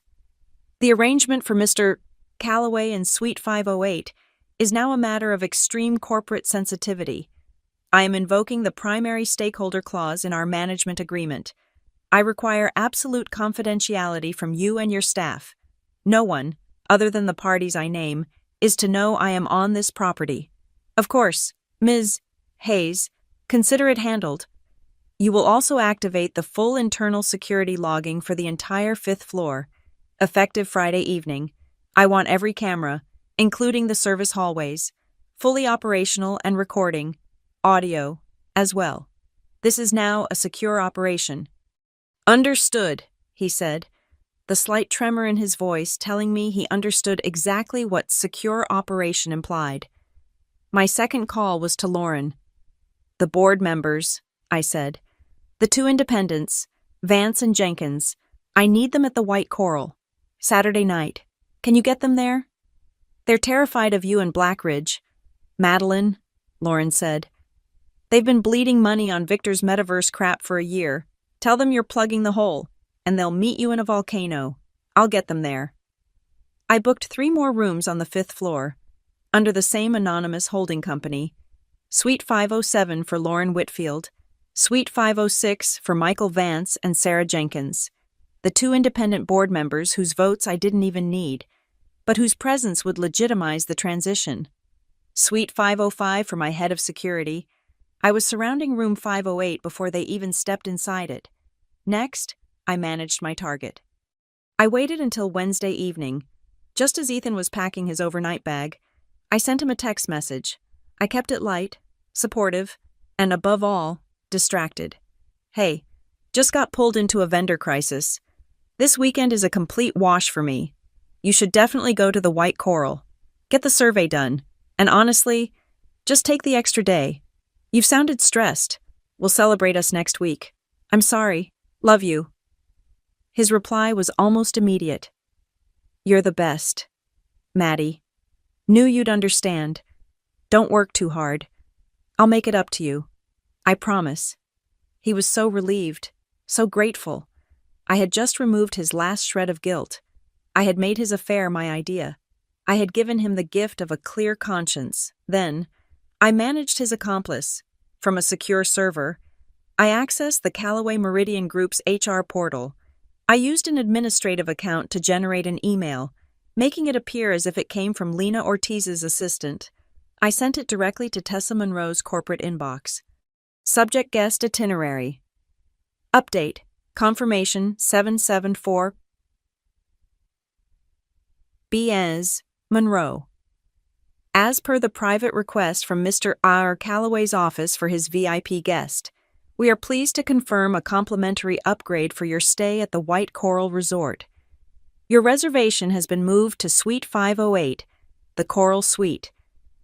"The arrangement for Mr. Calloway in Suite 508 is now a matter of extreme corporate sensitivity. I am invoking the primary stakeholder clause in our management agreement. I require absolute confidentiality from you and your staff. No one, other than the parties I name, is to know I am on this property. Of course, Ms. Hayes, consider it handled. You will also activate the full internal security logging for the entire 5th floor, effective Friday evening. I want every camera, including the service hallways, fully operational and recording, audio, as well. This is now a secure operation." "Understood," he said, the slight tremor in his voice telling me he understood exactly what secure operation implied. My second call was to Lauren. "The board members," I said. "The 2 independents, Vance and Jenkins. I need them at the White Coral. Saturday night. Can you get them there?" "They're terrified of you and Blackridge." "Madeline," Lauren said. "They've been bleeding money on Victor's metaverse crap for a year. Tell them you're plugging the hole, and they'll meet you in a volcano. I'll get them there." I booked 3 more rooms on the 5th floor, under the same anonymous holding company. Suite 507 for Lauren Whitfield, Suite 506 for Michael Vance and Sarah Jenkins, the 2 independent board members whose votes I didn't even need, but whose presence would legitimize the transition. Suite 505 for my head of security. I was surrounding room 508 before they even stepped inside it. Next, I managed my target. I waited until Wednesday evening. Just as Ethan was packing his overnight bag, I sent him a text message. I kept it light, supportive, and above all, distracted. "Hey, just got pulled into a vendor crisis. This weekend is a complete wash for me. You should definitely go to the White Coral. Get the survey done. And honestly, just take the extra day. You've sounded stressed. We'll celebrate us next week. I'm sorry. Love you." His reply was almost immediate. "You're the best. Maddie. Knew you'd understand. Don't work too hard. I'll make it up to you. I promise." He was so relieved, so grateful. I had just removed his last shred of guilt. I had made his affair my idea. I had given him the gift of a clear conscience. Then, I managed his accomplice. From a secure server, I accessed the Callaway Meridian Group's HR portal. I used an administrative account to generate an email, making it appear as if it came from Lena Ortiz's assistant. I sent it directly to Tessa Monroe's corporate inbox. Subject guest itinerary. Update. Confirmation 774. B.S. Monroe. As per the private request from Mr. R. Calloway's office for his VIP guest, we are pleased to confirm a complimentary upgrade for your stay at the White Coral Resort. Your reservation has been moved to Suite 508, the Coral Suite.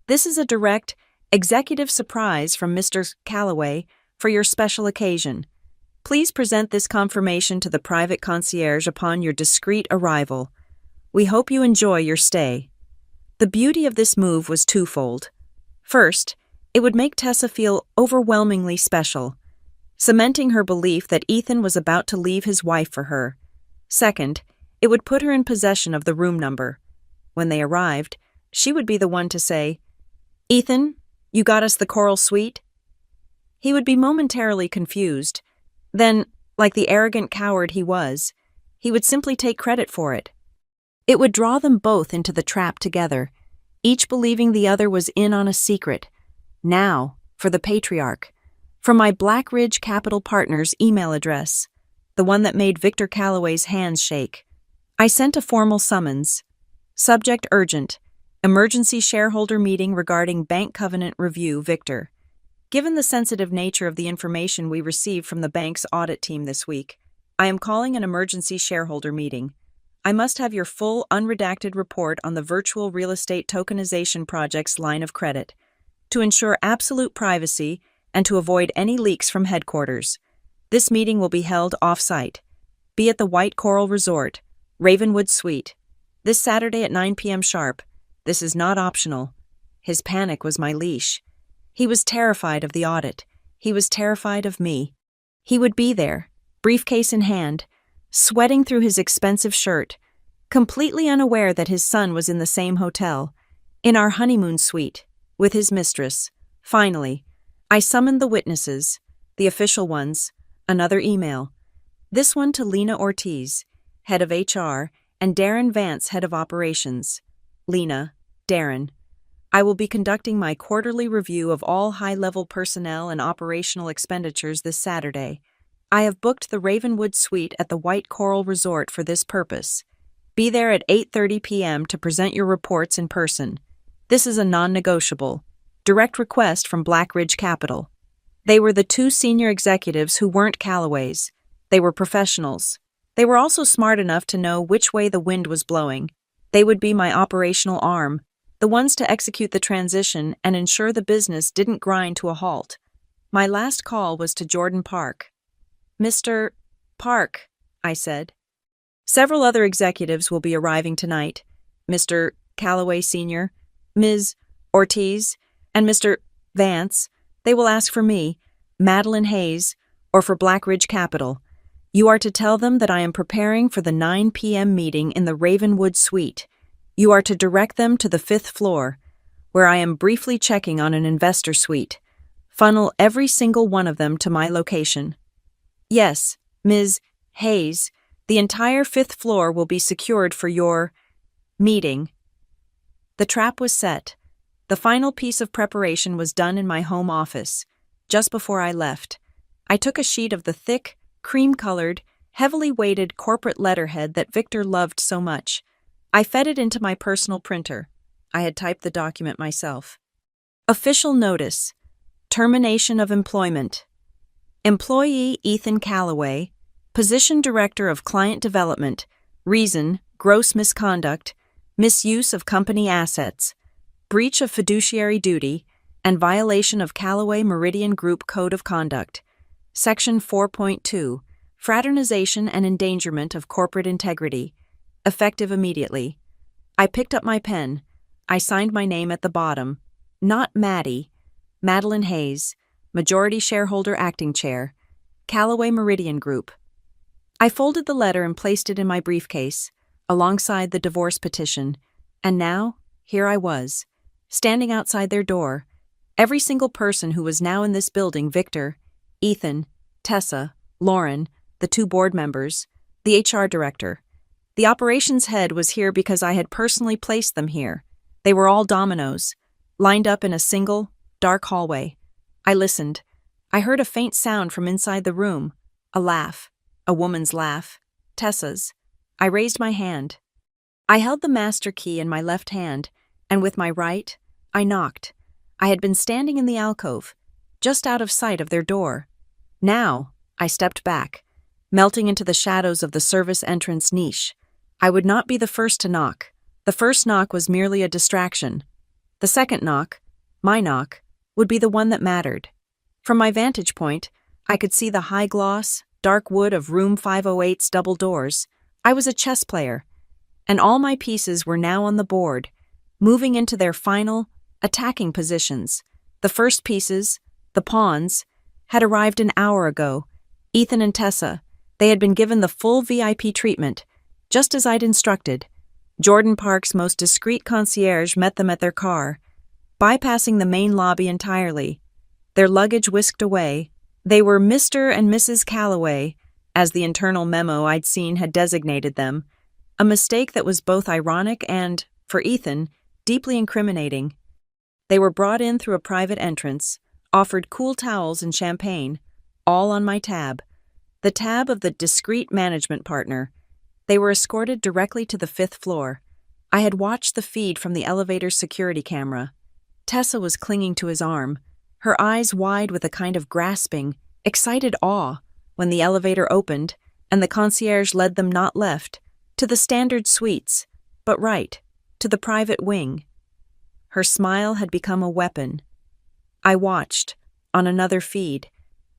This is a direct, executive surprise from Mr. Calloway for your special occasion. Please present this confirmation to the private concierge upon your discreet arrival. We hope you enjoy your stay. The beauty of this move was twofold. First, it would make Tessa feel overwhelmingly special, cementing her belief that Ethan was about to leave his wife for her. Second, it would put her in possession of the room number. When they arrived, she would be the one to say, "Ethan, you got us the coral suite?" He would be momentarily confused. Then, like the arrogant coward he was, he would simply take credit for it. It would draw them both into the trap together, each believing the other was in on a secret. Now, for the patriarch. From my Black Ridge Capital Partners email address, the one that made Victor Calloway's hands shake. I sent a formal summons. Subject urgent. Emergency shareholder meeting regarding bank covenant review, Victor. Given the sensitive nature of the information we received from the bank's audit team this week, I am calling an emergency shareholder meeting. I must have your full, unredacted report on the virtual real estate tokenization project's line of credit, to ensure absolute privacy and to avoid any leaks from headquarters. This meeting will be held off-site. Be at the White Coral Resort, Ravenwood Suite, this Saturday at 9 p.m. sharp. This is not optional. His panic was my leash. He was terrified of the audit. He was terrified of me. He would be there, briefcase in hand, sweating through his expensive shirt, completely unaware that his son was in the same hotel, in our honeymoon suite, with his mistress. Finally, I summoned the witnesses, the official ones, another email. This one to Lena Ortiz, head of HR, and Darren Vance, head of operations. Lena, Darren. I will be conducting my quarterly review of all high-level personnel and operational expenditures this Saturday. I have booked the Ravenwood Suite at the White Coral Resort for this purpose. Be there at 8:30 p.m. to present your reports in person. This is a non-negotiable. Direct request from Black Ridge Capital. They were the two senior executives who weren't Callaways. They were professionals. They were also smart enough to know which way the wind was blowing. They would be my operational arm, the ones to execute the transition and ensure the business didn't grind to a halt. My last call was to Jordan Park. "Mr. Park," I said. "Several other executives will be arriving tonight. Mr. Calloway Sr., Ms. Ortiz, and Mr. Vance. They will ask for me, Madeline Hayes, or for Black Ridge Capital. You are to tell them that I am preparing for the 9 p.m. meeting in the Ravenwood Suite. You are to direct them to the 5th floor, where I am briefly checking on an investor suite. Funnel every single one of them to my location. Yes, Ms. Hayes, the entire 5th floor will be secured for your meeting." The trap was set. The final piece of preparation was done in my home office. Just before I left, I took a sheet of the thick, cream-colored, heavily weighted corporate letterhead that Victor loved so much. I fed it into my personal printer. I had typed the document myself. Official notice. Termination of employment. Employee Ethan Calloway, Position Director of Client Development, reason, gross misconduct, misuse of company assets, breach of fiduciary duty, and violation of Calloway Meridian Group Code of Conduct. Section 4.2, Fraternization and Endangerment of Corporate Integrity. Effective immediately. I picked up my pen. I signed my name at the bottom. Not Maddie. Madeline Hayes, Majority Shareholder Acting Chair, Calloway Meridian Group. I folded the letter and placed it in my briefcase, alongside the divorce petition, and now, here I was, standing outside their door. Every single person who was now in this building, Victor, Ethan, Tessa, Lauren, the 2 board members, the HR director. The operations head was here because I had personally placed them here. They were all dominoes, lined up in a single, dark hallway. I listened. I heard a faint sound from inside the room. A laugh. A woman's laugh. Tessa's. I raised my hand. I held the master key in my left hand, and with my right, I knocked. I had been standing in the alcove, just out of sight of their door. Now, I stepped back, melting into the shadows of the service entrance niche. I would not be the first to knock. The first knock was merely a distraction. The second knock, my knock, would be the one that mattered. From my vantage point, I could see the high-gloss, dark wood of room 508's double doors. I was a chess player, and all my pieces were now on the board, moving into their final, attacking positions. The first pieces, the pawns, had arrived an hour ago. Ethan and Tessa, they had been given the full VIP treatment, just as I'd instructed. Jordan Park's most discreet concierge met them at their car, bypassing the main lobby entirely. Their luggage whisked away. They were Mr. and Mrs. Calloway, as the internal memo I'd seen had designated them, a mistake that was both ironic and, for Ethan, deeply incriminating. They were brought in through a private entrance, offered cool towels and champagne, all on my tab, the tab of the discreet management partner. They were escorted directly to the 5th floor. I had watched the feed from the elevator's security camera. Tessa was clinging to his arm, her eyes wide with a kind of grasping, excited awe, when the elevator opened and the concierge led them not left, to the standard suites, but right, to the private wing. Her smile had become a weapon. I watched, on another feed.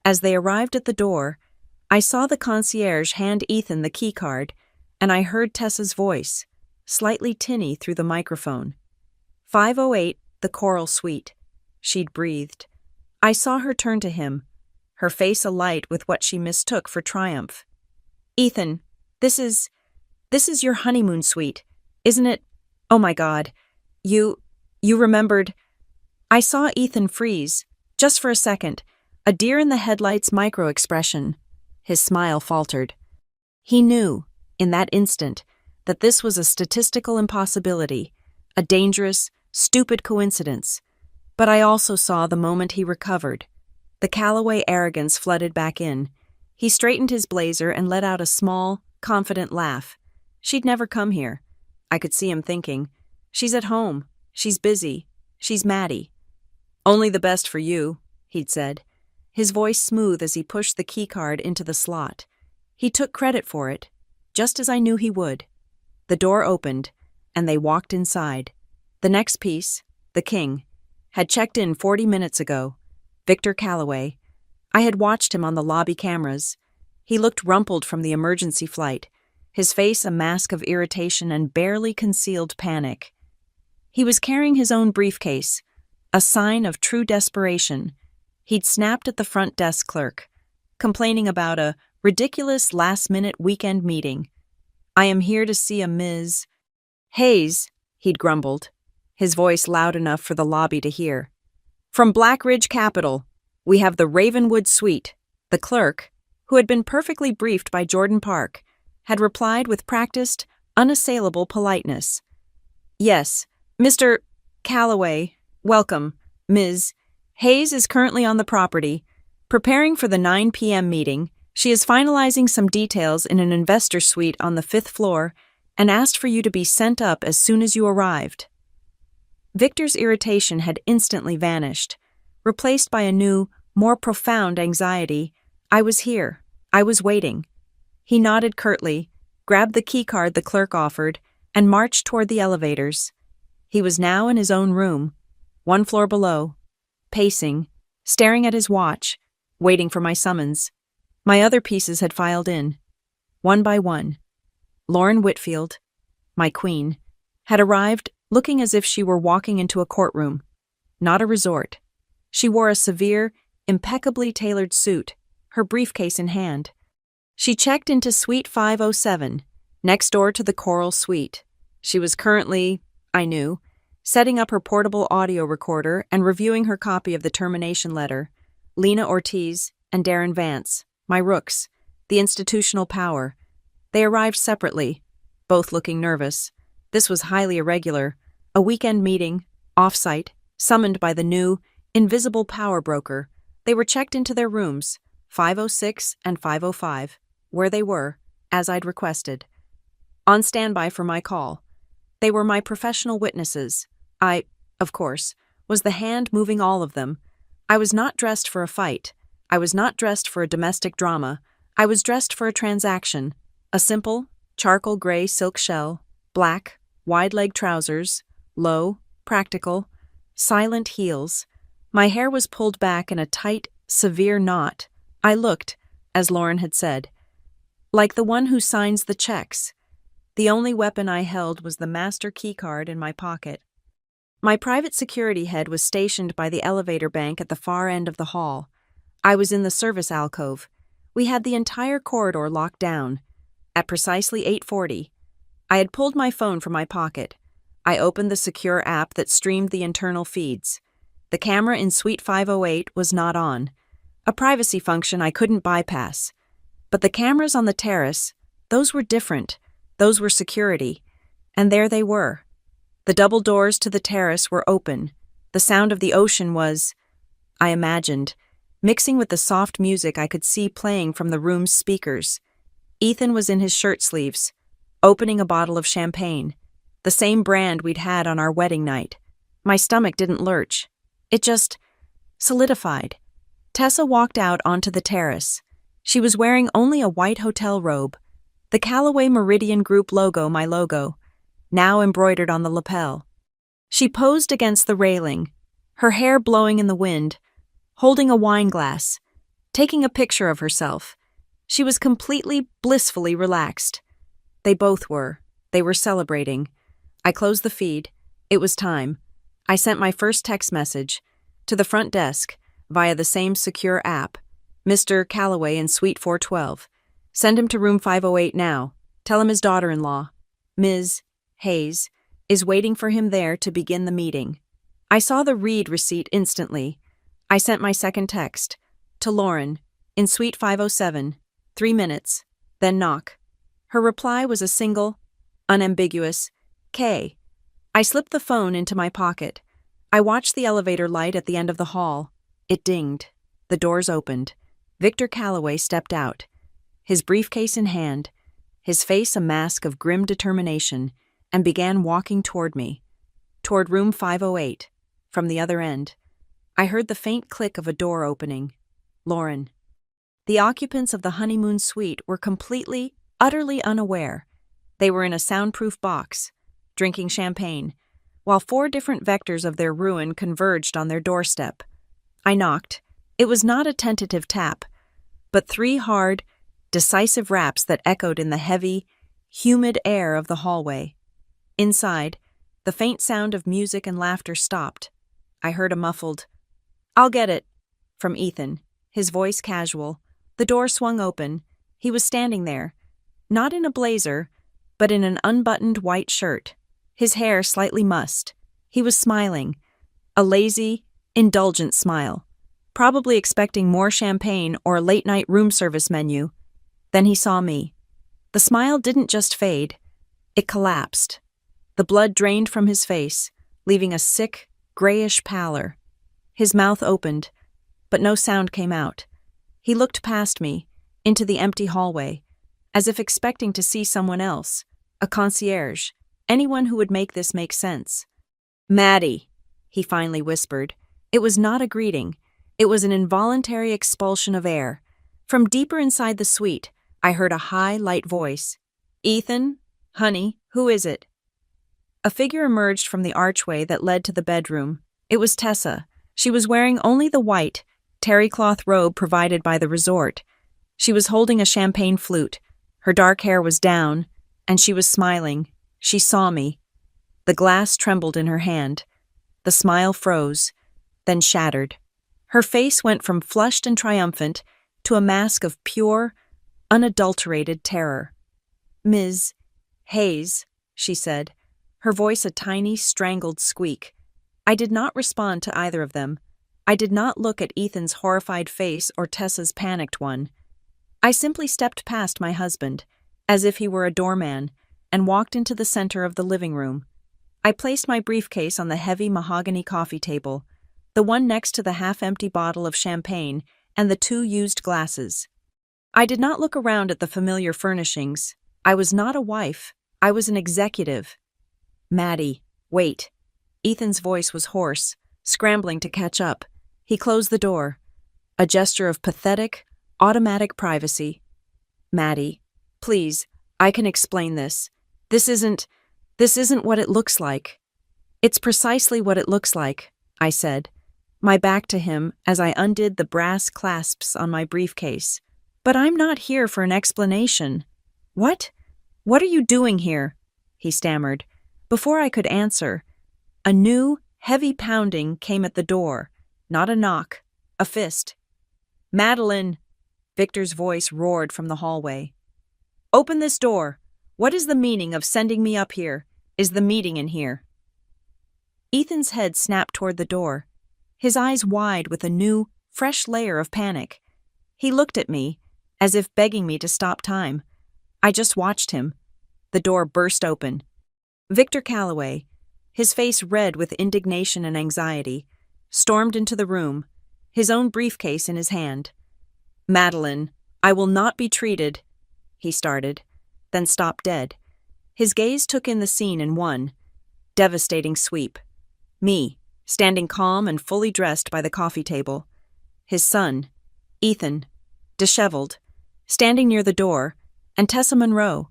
As they arrived at the door, I saw the concierge hand Ethan the keycard, and I heard Tessa's voice, slightly tinny through the microphone. 508, the Coral Suite, she'd breathed. I saw her turn to him, her face alight with what she mistook for triumph. Ethan, this is your honeymoon suite, isn't it? Oh my God. You remembered. I saw Ethan freeze, just for a second, a deer-in-the-headlights micro-expression. His smile faltered. He knew, in that instant, that this was a statistical impossibility, a dangerous, stupid coincidence. But I also saw the moment he recovered. The Calloway arrogance flooded back in. He straightened his blazer and let out a small, confident laugh. She'd never come here. I could see him thinking, she's at home, she's busy, she's Maddie. Only the best for you, he'd said, his voice smooth as he pushed the keycard into the slot. He took credit for it, just as I knew he would. The door opened, and they walked inside. The next piece, the king, had checked in 40 minutes ago. Victor Calloway. I had watched him on the lobby cameras. He looked rumpled from the emergency flight, his face a mask of irritation and barely concealed panic. He was carrying his own briefcase, a sign of true desperation. He'd snapped at the front desk clerk, complaining about a ridiculous last-minute weekend meeting. I am here to see a Ms. Hayes, he'd grumbled, his voice loud enough for the lobby to hear. From Black Ridge Capital, we have the Ravenwood Suite. The clerk, who had been perfectly briefed by Jordan Park, had replied with practiced, unassailable politeness. Yes, Mr. Calloway, welcome. Ms. Hayes is currently on the property, preparing for the 9 p.m. meeting. She is finalizing some details in an investor suite on the 5th floor and asked for you to be sent up as soon as you arrived. Victor's irritation had instantly vanished, replaced by a new, more profound anxiety. I was here. I was waiting. He nodded curtly, grabbed the keycard the clerk offered, and marched toward the elevators. He was now in his own room, 1 floor below, pacing, staring at his watch, waiting for my summons. My other pieces had filed in. One by one. Lauren Whitfield, my queen, had arrived looking as if she were walking into a courtroom, not a resort. She wore a severe, impeccably tailored suit, her briefcase in hand. She checked into Suite 507, next door to the Coral Suite. She was currently, I knew, setting up her portable audio recorder and reviewing her copy of the termination letter. Lena Ortiz and Darren Vance, my rooks, the institutional power. They arrived separately, both looking nervous. This was highly irregular, a weekend meeting, off-site, summoned by the new, invisible power broker. They were checked into their rooms, 506 and 505, where they were, as I'd requested. On standby for my call. They were my professional witnesses. I, of course, was the hand moving all of them. I was not dressed for a fight. I was not dressed for a domestic drama. I was dressed for a transaction. A simple, charcoal gray silk shell, black, wide-leg trousers, low, practical, silent heels. My hair was pulled back in a tight, severe knot. I looked, as Lauren had said, like the one who signs the checks. The only weapon I held was the master keycard in my pocket. My private security head was stationed by the elevator bank at the far end of the hall. I was in the service alcove. We had the entire corridor locked down. At precisely 8:40, I had pulled my phone from my pocket. I opened the secure app that streamed the internal feeds. The camera in Suite 508 was not on, a privacy function I couldn't bypass. But the cameras on the terrace, those were different. Those were security. And there they were. The double doors to the terrace were open. The sound of the ocean was, I imagined, mixing with the soft music I could see playing from the room's speakers. Ethan was in his shirt sleeves, opening a bottle of champagne, the same brand we'd had on our wedding night. My stomach didn't lurch. It just solidified. Tessa walked out onto the terrace. She was wearing only a white hotel robe, the Callaway Meridian Group logo, my logo, now embroidered on the lapel. She posed against the railing, her hair blowing in the wind, holding a wine glass, taking a picture of herself. She was completely, blissfully relaxed. They both were. They were celebrating. I closed the feed. It was time. I sent my first text message to the front desk via the same secure app. Mr. Callaway in Suite 412. Send him to room 508 now. Tell him his daughter-in-law, Ms. Hayes, is waiting for him there to begin the meeting. I saw the read receipt instantly. I sent my second text to Lauren in Suite 507, 3 minutes, then knock. Her reply was a single, unambiguous K. I slipped the phone into my pocket. I watched the elevator light at the end of the hall. It dinged. The doors opened. Victor Callaway stepped out, his briefcase in hand, his face a mask of grim determination, and began walking toward me, toward room 508. From the other end, I heard the faint click of a door opening. Lauren. The occupants of the honeymoon suite were completely, utterly unaware. They were in a soundproof box, drinking champagne, while 4 different vectors of their ruin converged on their doorstep. I knocked. It was not a tentative tap, but 3 hard, decisive raps that echoed in the heavy, humid air of the hallway. Inside, the faint sound of music and laughter stopped. I heard a muffled, "I'll get it," from Ethan, his voice casual. The door swung open. He was standing there, not in a blazer, but in an unbuttoned white shirt, his hair slightly mussed. He was smiling, a lazy, indulgent smile, probably expecting more champagne or a late-night room service menu. Then he saw me. The smile didn't just fade. It collapsed. The blood drained from his face, leaving a sick, grayish pallor. His mouth opened, but no sound came out. He looked past me, into the empty hallway, as if expecting to see someone else, a concierge, anyone who would make this make sense. "Maddie," he finally whispered. It was not a greeting. It was an involuntary expulsion of air. From deeper inside the suite, I heard a high, light voice. "Ethan? Honey, who is it?" A figure emerged from the archway that led to the bedroom. It was Tessa. She was wearing only the white, terry-cloth robe provided by the resort. She was holding a champagne flute. Her dark hair was down, and she was smiling. She saw me. The glass trembled in her hand. The smile froze, then shattered. Her face went from flushed and triumphant to a mask of pure, unadulterated terror. "Ms. Hayes," she said, her voice a tiny, strangled squeak. I did not respond to either of them. I did not look at Ethan's horrified face or Tessa's panicked one. I simply stepped past my husband, as if he were a doorman, and walked into the center of the living room. I placed my briefcase on the heavy mahogany coffee table, the one next to the half-empty bottle of champagne and the 2 used glasses. I did not look around at the familiar furnishings. I was not a wife. I was an executive. "Maddie, wait." Ethan's voice was hoarse, scrambling to catch up. He closed the door, a gesture of pathetic, automatic privacy. "Maddie, please, I can explain this. This isn't what it looks like." "It's precisely what it looks like," I said, my back to him as I undid the brass clasps on my briefcase. "But I'm not here for an explanation." "What? What are you doing here?" he stammered. Before I could answer, a new, Heavy pounding came at the door, not a knock, a fist. "Madeline!" Victor's voice roared from the hallway. "Open this door! What is the meaning of sending me up here? Is the meeting in here?" Ethan's head snapped toward the door, his eyes wide with a new, fresh layer of panic. He looked at me, as if begging me to stop time. I just watched him. The door burst open. Victor Calloway, his face red with indignation and anxiety, stormed into the room, his own briefcase in his hand. "Madeline, I will not be treated," he started, then stopped dead. His gaze took in the scene in one devastating sweep. Me, standing calm and fully dressed by the coffee table. His son, Ethan, disheveled, standing near the door, and Tessa Monroe,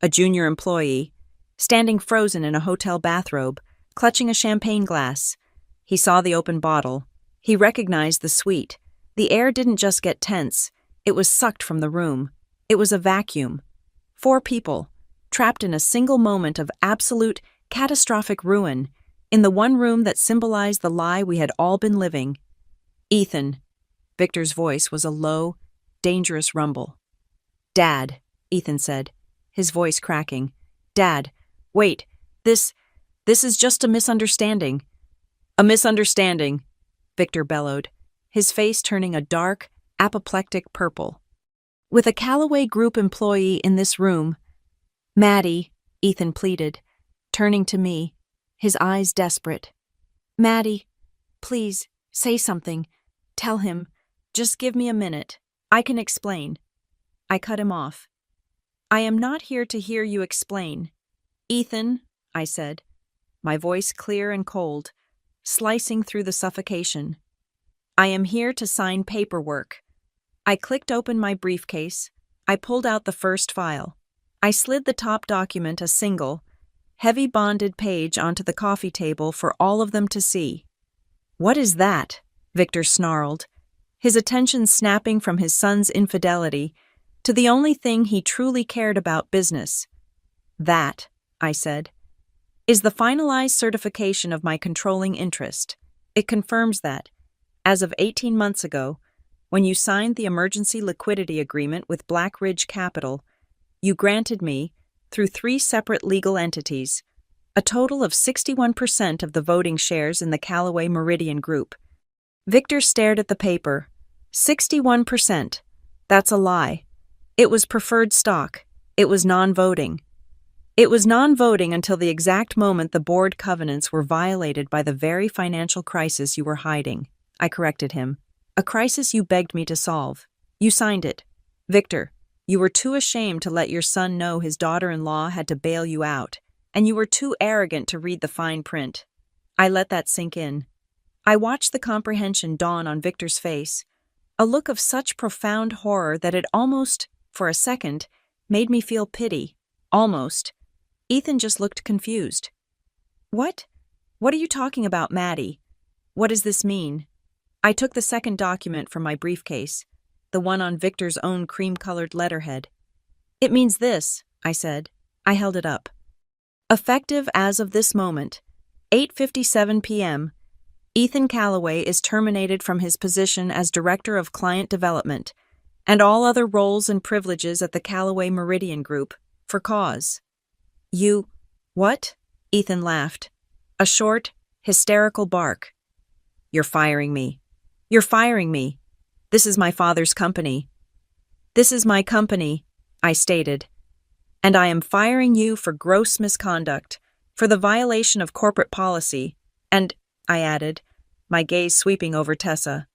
a junior employee, standing frozen in a hotel bathrobe, clutching a champagne glass. He saw the open bottle. He recognized the suite. The air didn't just get tense, it was sucked from the room. It was a vacuum. 4 people, trapped in a single moment of absolute, catastrophic ruin, in the one room that symbolized the lie we had all been living. "Ethan." Victor's voice was a low, dangerous rumble. "Dad," Ethan said, his voice cracking. "Dad, wait, this is just a misunderstanding." "A misunderstanding," Victor bellowed, his face turning a dark, apoplectic purple. "With a Calloway Group employee in this room." "Maddie," Ethan pleaded, turning to me, his eyes desperate. "Maddie, please, say something. Tell him. Just give me a minute. I can explain." I cut him off. "I am not here to hear you explain." "Ethan," I said, my voice clear and cold, slicing through the suffocation. "I am here to sign paperwork." I clicked open my briefcase. I pulled out the first file. I slid the top document, a single, heavy bonded page, onto the coffee table for all of them to see. "What is that?" Victor snarled, his attention snapping from his son's infidelity to the only thing he truly cared about: business. "That," I said, "is the finalized certification of my controlling interest. It confirms that, as of 18 months ago, when you signed the emergency liquidity agreement with Black Ridge Capital, you granted me, through 3 separate legal entities, a total of 61% of the voting shares in the Calloway Meridian Group." Victor stared at the paper. 61%. That's a lie. It was preferred stock. It was non-voting. It was non-voting until the exact moment the board covenants were violated by the very financial crisis you were hiding. I corrected him. "A crisis you begged me to solve. You signed it. Victor, you were too ashamed to let your son know his daughter-in-law had to bail you out, and you were too arrogant to read the fine print." I let that sink in. I watched the comprehension dawn on Victor's face, a look of such profound horror that it almost, for a second, made me feel pity. Almost. Ethan just looked confused. What? What are you talking about, Maddie? What does this mean?" I took the second document from my briefcase, the one on Victor's own cream-colored letterhead. "It means this," I said. I held it up. "Effective as of this moment, 8:57 p.m., Ethan Calloway is terminated from his position as Director of Client Development and all other roles and privileges at the Calloway Meridian Group, for cause." "You... what?" Ethan laughed. A short, hysterical bark. "You're firing me. You're firing me. This is my father's company." "This is my company," I stated. "And I am firing you for gross misconduct, for the violation of corporate policy, and," I added, my gaze sweeping over Tessa,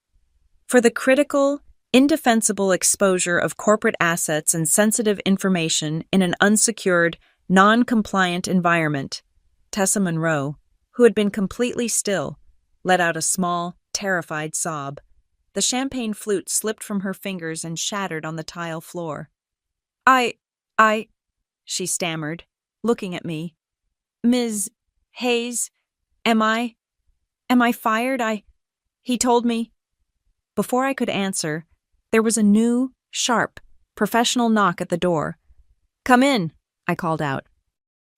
"for the critical, indefensible exposure of corporate assets and sensitive information in an unsecured, non-compliant environment." Tessa Monroe, who had been completely still, let out a small, terrified sob. The champagne flute slipped from her fingers and shattered on the tile floor. I, she stammered, looking at me. "Ms. Hayes, am I fired? He told me." Before I could answer, there was a new, sharp, professional knock at the door. "Come in," I called out.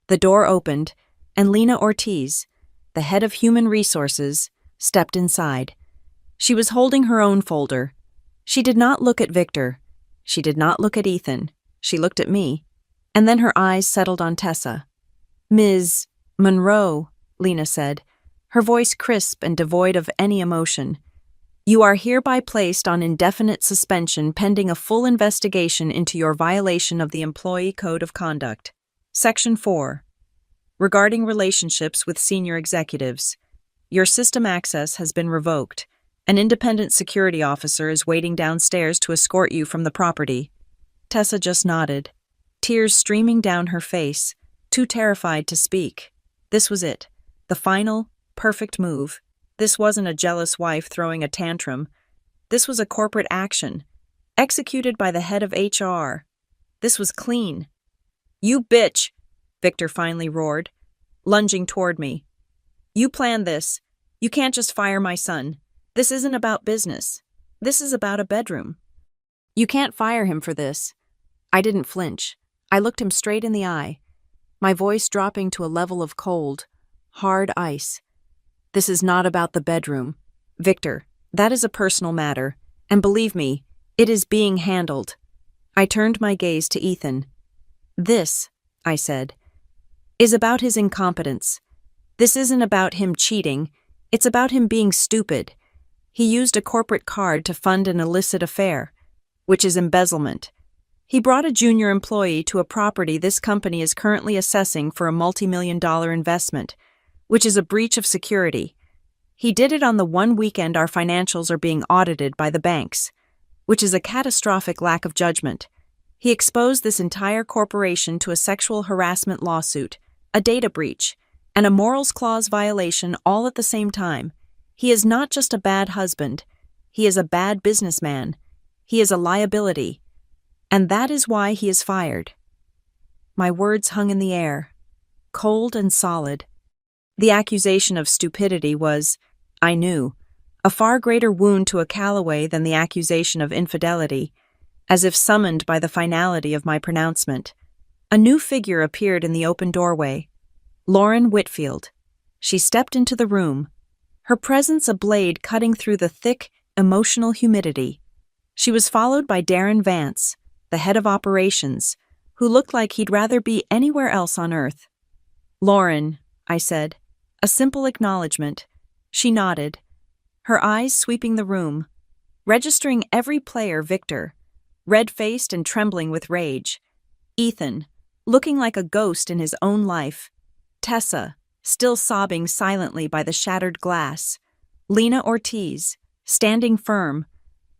The door opened, and Lena Ortiz, the head of human resources, stepped inside. She was holding her own folder. She did not look at Victor. She did not look at Ethan. She looked at me. And then her eyes settled on Tessa. "Ms. Monroe," Lena said, her voice crisp and devoid of any emotion. "You are hereby placed on indefinite suspension pending a full investigation into your violation of the Employee Code of Conduct. Section 4. Regarding relationships with senior executives. Your system access has been revoked. An independent security officer is waiting downstairs to escort you from the property." Tessa just nodded, tears streaming down her face, too terrified to speak. This was it, the final, perfect move. This wasn't a jealous wife throwing a tantrum. This was a corporate action, executed by the head of HR. This was clean. "You bitch!" Victor finally roared, lunging toward me. "You planned this. You can't just fire my son. This isn't about business. This is about a bedroom. You can't fire him for this." I didn't flinch. I looked him straight in the eye, my voice dropping to a level of cold, hard ice. "This is not about the bedroom. Victor, that is a personal matter, and believe me, it is being handled." I turned my gaze to Ethan. "This," I said, "is about his incompetence. This isn't about him cheating. It's about him being stupid. He used a corporate card to fund an illicit affair, which is embezzlement. He brought a junior employee to a property this company is currently assessing for a multi-million-dollar investment, which is a breach of security. He did it on the one weekend our financials are being audited by the banks, which is a catastrophic lack of judgment. He exposed this entire corporation to a sexual harassment lawsuit, a data breach, and a morals clause violation all at the same time. He is not just a bad husband. He is a bad businessman. He is a liability. And that is why he is fired." My words hung in the air, cold and solid. The accusation of stupidity was, I knew, a far greater wound to a Calloway than the accusation of infidelity. As if summoned by the finality of my pronouncement, a new figure appeared in the open doorway. Lauren Whitfield. She stepped into the room, her presence a blade cutting through the thick, emotional humidity. She was followed by Darren Vance, the head of operations, who looked like he'd rather be anywhere else on earth. "Lauren," I said, a simple acknowledgement. She nodded, her eyes sweeping the room, registering every player. Victor, red-faced and trembling with rage. Ethan, looking like a ghost in his own life. Tessa, still sobbing silently by the shattered glass. Lena Ortiz, standing firm,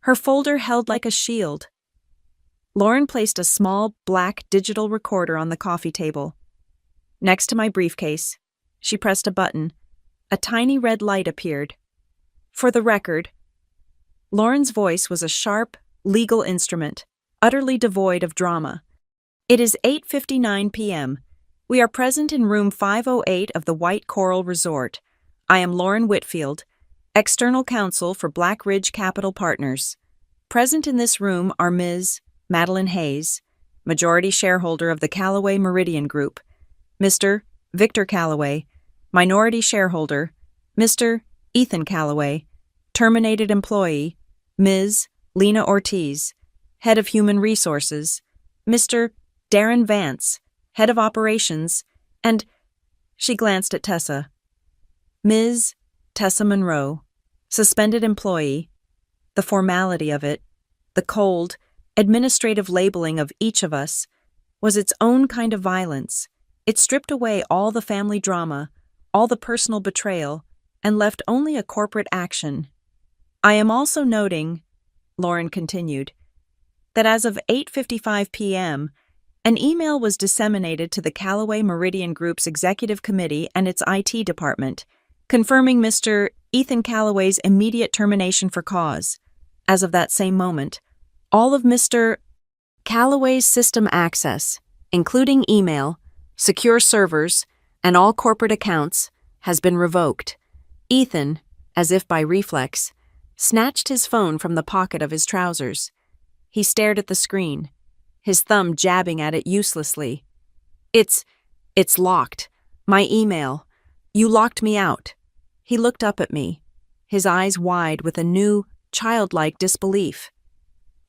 her folder held like a shield. Lauren placed a small, black digital recorder on the coffee table. Next to my briefcase, she pressed a button. A tiny red light appeared. "For the record." Lauren's voice was a sharp, legal instrument, utterly devoid of drama. "It is 8:59 p.m. We are present in room 508 of the White Coral Resort. I am Lauren Whitfield, external counsel for Black Ridge Capital Partners. Present in this room are Ms. Madeline Hayes, majority shareholder of the Callaway Meridian Group, Mr. Victor Callaway, minority shareholder, Mr. Ethan Callaway, terminated employee, Ms. Lena Ortiz, head of human resources, Mr. Darren Vance, head of operations, and," she glanced at Tessa, "Ms. Tessa Monroe, suspended employee." The formality of it, the cold, administrative labeling of each of us, was its own kind of violence. It stripped away all the family drama, all the personal betrayal, and left only a corporate action. "I am also noting," Lauren continued, "that as of 8:55 p.m., an email was disseminated to the Callaway Meridian Group's Executive Committee and its IT department, confirming Mr. Ethan Callaway's immediate termination for cause. As of that same moment, all of Mr. Callaway's system access, including email, secure servers, and all corporate accounts, has been revoked." Ethan, as if by reflex, snatched his phone from the pocket of his trousers. He stared at the screen, his thumb jabbing at it uselessly. It's locked. My email. You locked me out. He looked up at me, his eyes wide with a new, childlike disbelief.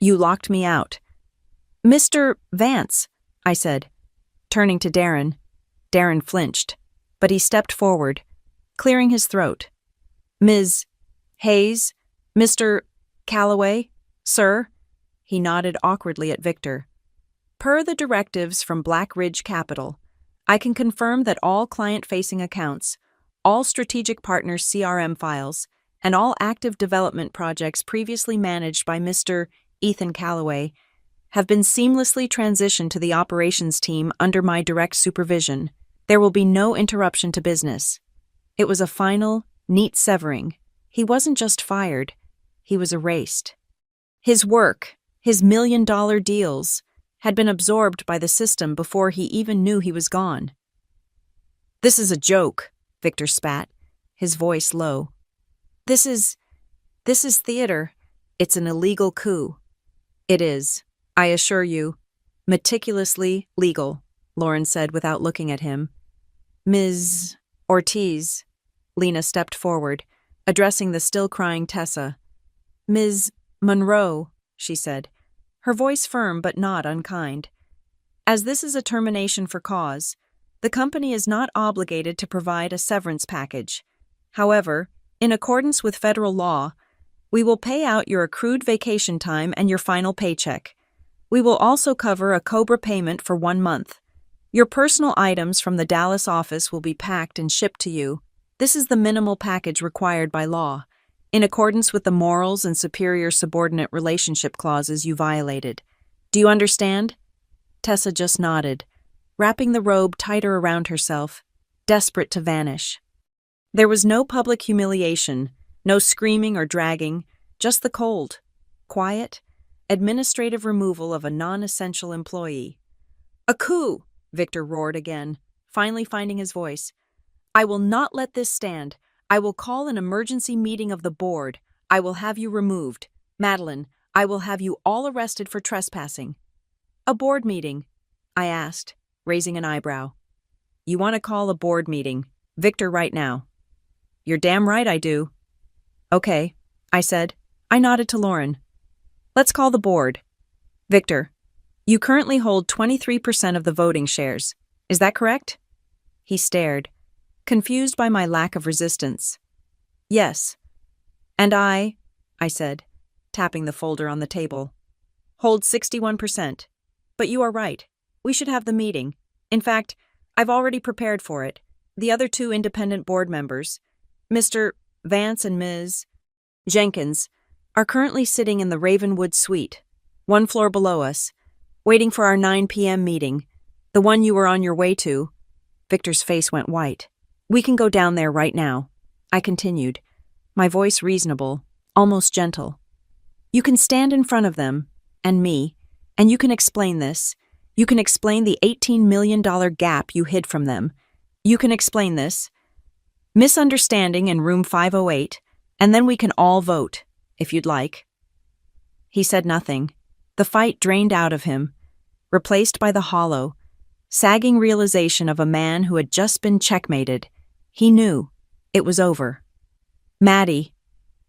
You locked me out. Mr. Vance, I said, turning to Darren. Darren flinched, but he stepped forward, clearing his throat. Ms. Hayes, Mr. Calloway, sir? He nodded awkwardly at Victor. Per the directives from Black Ridge Capital, I can confirm that all client-facing accounts, all strategic partners' CRM files, and all active development projects previously managed by Mr. Ethan Calloway have been seamlessly transitioned to the operations team under my direct supervision. There will be no interruption to business. It was a final, neat severing. He wasn't just fired, he was erased. His work, his million-dollar deals, had been absorbed by the system before he even knew he was gone. This is a joke, Victor spat, his voice low. This is theater. It's an illegal coup. It is, I assure you, meticulously legal, Lauren said without looking at him. Ms. Ortiz, Lena stepped forward, addressing the still-crying Tessa. Ms. Monroe, she said, her voice firm but not unkind. As this is a termination for cause, the company is not obligated to provide a severance package. However, in accordance with federal law, we will pay out your accrued vacation time and your final paycheck. We will also cover a COBRA payment for 1 month. Your personal items from the Dallas office will be packed and shipped to you. This is the minimal package required by law, in accordance with the morals and superior subordinate relationship clauses you violated. Do you understand? Tessa just nodded, wrapping the robe tighter around herself, desperate to vanish. There was no public humiliation, no screaming or dragging, just the cold, quiet, administrative removal of a non-essential employee. A coup, Victor roared again, finally finding his voice. I will not let this stand. I will call an emergency meeting of the board. I will have you removed. Madeline, I will have you all arrested for trespassing. A board meeting? I asked, raising an eyebrow. You want to call a board meeting, Victor, right now? You're damn right I do. Okay, I said. I nodded to Lauren. Let's call the board. Victor, you currently hold 23% of the voting shares. Is that correct? He stared, confused by my lack of resistance. Yes. And I said, tapping the folder on the table, hold 61%. But you are right. We should have the meeting. In fact, I've already prepared for it. The other 2 independent board members, Mr. Vance and Ms. Jenkins, are currently sitting in the Ravenwood suite, 1 floor below us, waiting for our 9 p.m. meeting, the one you were on your way to. Victor's face went white. We can go down there right now, I continued, my voice reasonable, almost gentle. You can stand in front of them, and me, and you can explain this. You can explain the $18 million gap you hid from them. You can explain this misunderstanding in room 508, and then we can all vote, if you'd like. He said nothing. The fight drained out of him, replaced by the hollow, sagging realization of a man who had just been checkmated. He knew. It was over. Maddie.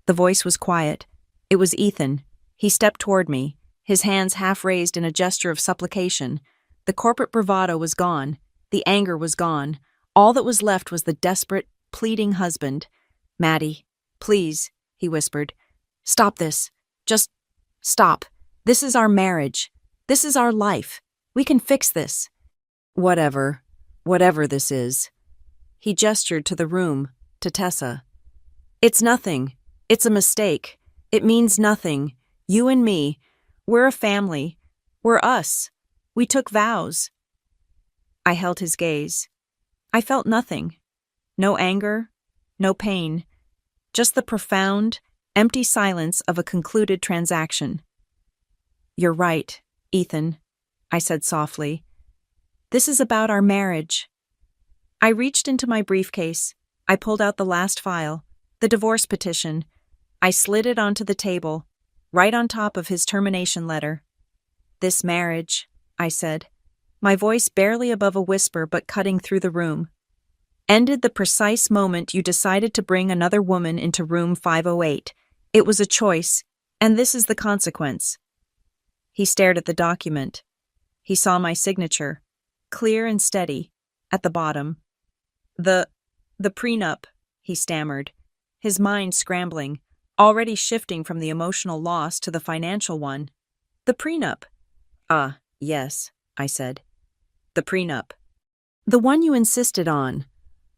The voice was quiet. It was Ethan. He stepped toward me, his hands half raised in a gesture of supplication. The corporate bravado was gone. The anger was gone. All that was left was the desperate, pleading husband. Maddie, please, he whispered. Stop this. Just stop. This is our marriage. This is our life. We can fix this. Whatever this is. He gestured to the room, to Tessa. It's nothing. It's a mistake. It means nothing. You and me. We're a family. We're us. We took vows. I held his gaze. I felt nothing. No anger, no pain. Just the profound, empty silence of a concluded transaction. You're right, Ethan, I said softly. This is about our marriage. I reached into my briefcase. I pulled out the last file, the divorce petition. I slid it onto the table, right on top of his termination letter. This marriage, I said, my voice barely above a whisper but cutting through the room. ended the precise moment you decided to bring another woman into room 508. It was a choice, and this is the consequence. He stared at the document. He saw my signature, clear and steady, at the bottom. The prenup, he stammered, his mind scrambling, already shifting from the emotional loss to the financial one. The prenup. Ah, yes, I said. The prenup. The one you insisted on.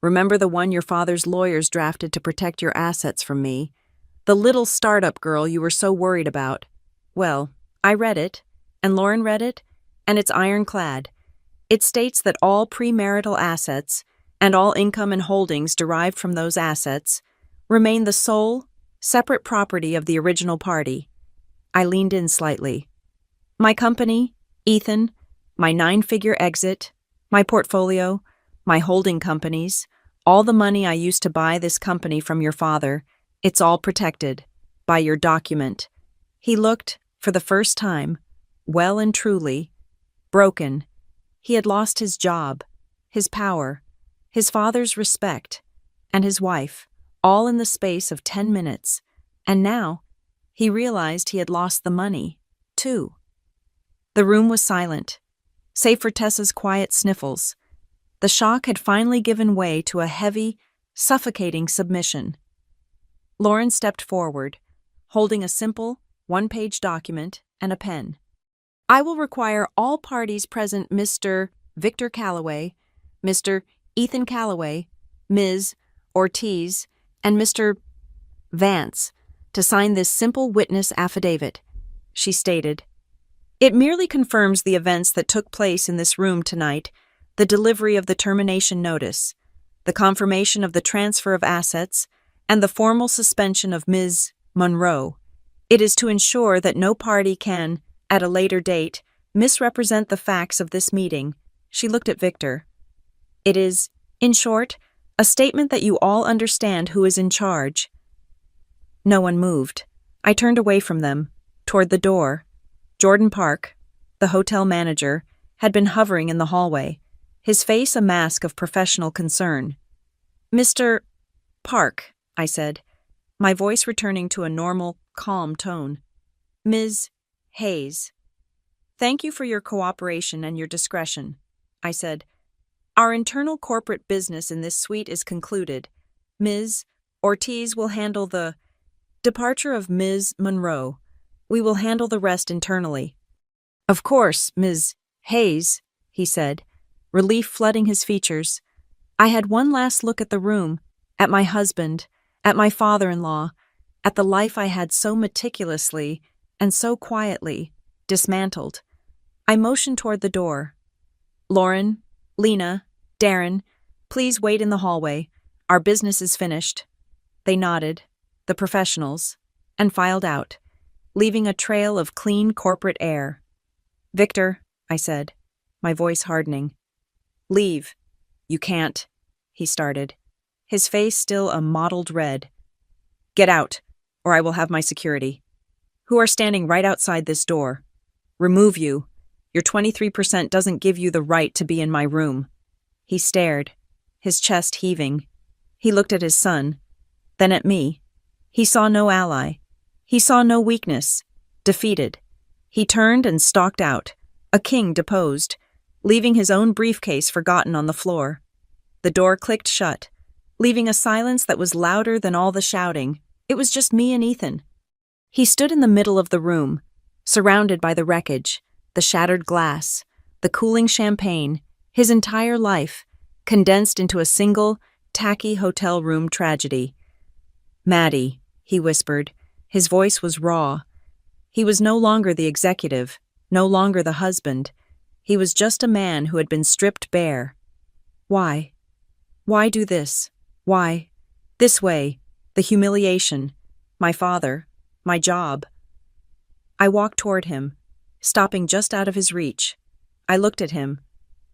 Remember the one your father's lawyers drafted to protect your assets from me? The little startup girl you were so worried about. Well, I read it, and Lauren read it, and it's ironclad. It states that all premarital assets, and all income and holdings derived from those assets, remain the sole, separate property of the original party. I leaned in slightly. My company, Ethan, my 9-figure exit, my portfolio, my holding companies, all the money I used to buy this company from your father, it's all protected by your document. He looked, for the first time, well and truly, broken. He had lost his job, his power, his father's respect, and his wife, all in the space of 10 minutes. And now, he realized he had lost the money, too. The room was silent, save for Tessa's quiet sniffles. The shock had finally given way to a heavy, suffocating submission. Lauren stepped forward, holding a simple, one-page document and a pen. I will require all parties present Mr. Victor Calloway, Mr. Ethan Calloway, Ms. Ortiz, and Mr. Vance to sign this simple witness affidavit, she stated. It merely confirms the events that took place in this room tonight, the delivery of the termination notice, the confirmation of the transfer of assets, and the formal suspension of Ms. Monroe. It is to ensure that no party can, at a later date, misrepresent the facts of this meeting. She looked at Victor. It is, in short, a statement that you all understand who is in charge. No one moved. I turned away from them, toward the door. Jordan Park, the hotel manager, had been hovering in the hallway, his face a mask of professional concern. Mr. Park, I said, my voice returning to a normal, calm tone. Ms. Hayes. Thank you for your cooperation and your discretion, I said. Our internal corporate business in this suite is concluded. Ms. Ortiz will handle the departure of Ms. Monroe. We will handle the rest internally. Of course, Ms. Hayes, he said, relief flooding his features. I had one last look at the room, at my husband, at my father-in-law, at the life I had so meticulously and so quietly dismantled. I motioned toward the door. Lauren, Lena, Darren, please wait in the hallway. Our business is finished. They nodded, the professionals, and filed out, leaving a trail of clean corporate air. Victor, I said, my voice hardening. Leave. You can't, he started, his face still a mottled red. Get out, or I will have my security. Who are standing right outside this door? Remove you. Your 23% doesn't give you the right to be in my room. He stared, his chest heaving. He looked at his son, then at me. He saw no ally. He saw no weakness. Defeated. He turned and stalked out, a king deposed, leaving his own briefcase forgotten on the floor. The door clicked shut, leaving a silence that was louder than all the shouting. It was just me and Ethan. He stood in the middle of the room, surrounded by the wreckage, the shattered glass, the cooling champagne, his entire life, condensed into a single, tacky hotel room tragedy. Maddie, he whispered. His voice was raw. He was no longer the executive, no longer the husband. He was just a man who had been stripped bare. Why? Why do this? Why? This way, the humiliation, my father, my job. I walked toward him, stopping just out of his reach. I looked at him,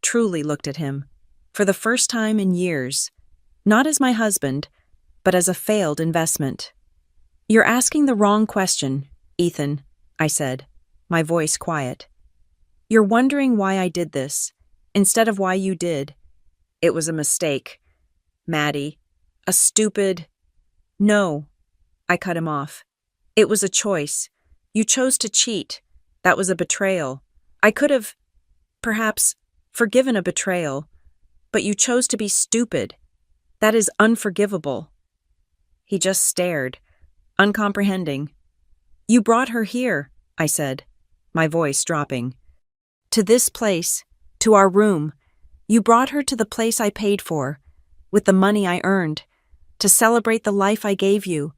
truly looked at him, for the first time in years, not as my husband, but as a failed investment. You're asking the wrong question, Ethan, I said, my voice quiet. You're wondering why I did this, instead of why you did. It was a mistake. Maddie. A stupid... No, I cut him off. It was a choice. You chose to cheat. That was a betrayal. I could have, perhaps, forgiven a betrayal, but you chose to be stupid. That is unforgivable. He just stared, uncomprehending. You brought her here, I said, my voice dropping. To this place, to our room. You brought her to the place I paid for, with the money I earned, to celebrate the life I gave you,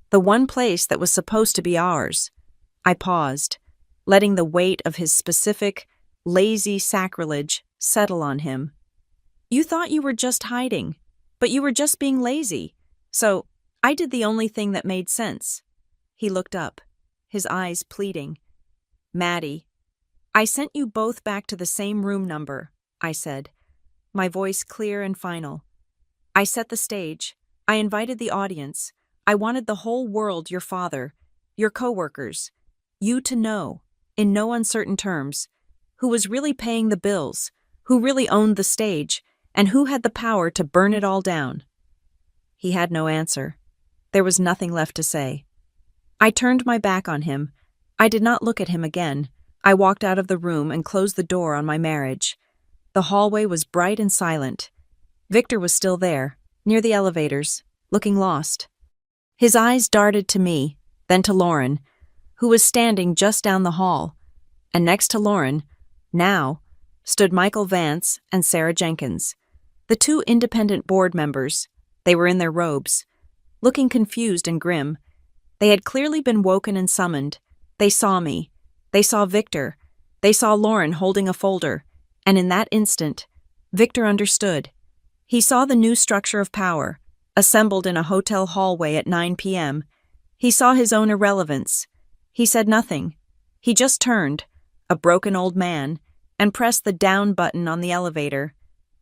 the one place that was supposed to be ours. I paused, letting the weight of his specific, lazy sacrilege settle on him. You thought you were just hiding, but you were just being lazy. So, I did the only thing that made sense. He looked up, his eyes pleading. Maddie, I sent you both back to the same room number, I said, my voice clear and final. I set the stage. I invited the audience. I wanted the whole world, your father, your coworkers, you to know, in no uncertain terms, who was really paying the bills, who really owned the stage, and who had the power to burn it all down. He had no answer. There was nothing left to say. I turned my back on him. I did not look at him again. I walked out of the room and closed the door on my marriage. The hallway was bright and silent. Victor was still there, near the elevators, looking lost. His eyes darted to me, then to Lauren, who was standing just down the hall, and next to Lauren, now, stood Michael Vance and Sarah Jenkins, the two independent board members. They were in their robes, looking confused and grim. They had clearly been woken and summoned. They saw me. They saw Victor. They saw Lauren holding a folder, and in that instant, Victor understood. He saw the new structure of power, assembled in a hotel hallway at 9 p.m. He saw his own irrelevance. He said nothing. He just turned, a broken old man, and pressed the down button on the elevator.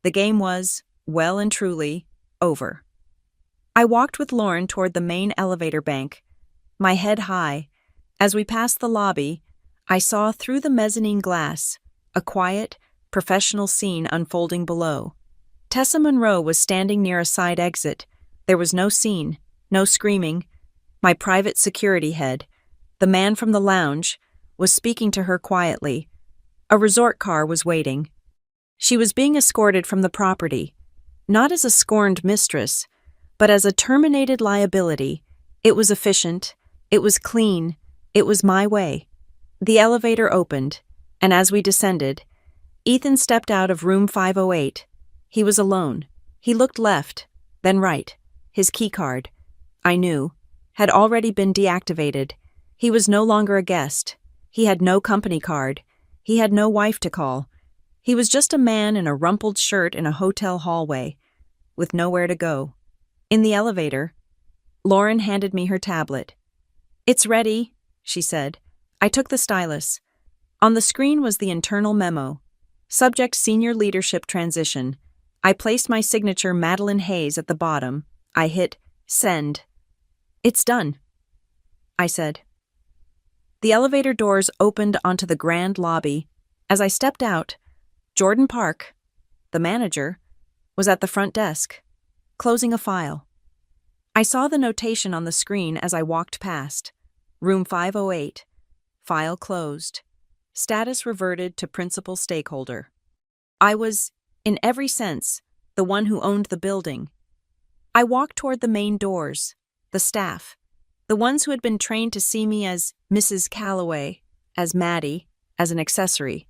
The game was, well and truly, over. I walked with Lauren toward the main elevator bank, my head high. As we passed the lobby, I saw through the mezzanine glass a quiet, professional scene unfolding below. Tessa Monroe was standing near a side exit. There was no scene, no screaming. My private security head, the man from the lounge, was speaking to her quietly. A resort car was waiting. She was being escorted from the property, not as a scorned mistress, but as a terminated liability. It was efficient. It was clean. It was my way. The elevator opened, and as we descended, Ethan stepped out of room 508. He was alone. He looked left, then right. His keycard, I knew, had already been deactivated. He was no longer a guest. He had no company card. He had no wife to call. He was just a man in a rumpled shirt in a hotel hallway, with nowhere to go. In the elevator, Lauren handed me her tablet. "It's ready," she said. I took the stylus. On the screen was the internal memo. Subject: Senior Leadership Transition. I placed my signature, Madeline Hayes, at the bottom. I hit send. "It's done," I said. The elevator doors opened onto the grand lobby. As I stepped out, Jordan Park, the manager, was at the front desk, closing a file. I saw the notation on the screen as I walked past. Room 508. File closed. Status reverted to principal stakeholder. I was, in every sense, the one who owned the building. I walked toward the main doors. The staff, the ones who had been trained to see me as Mrs. Calloway, as Maddie, as an accessory,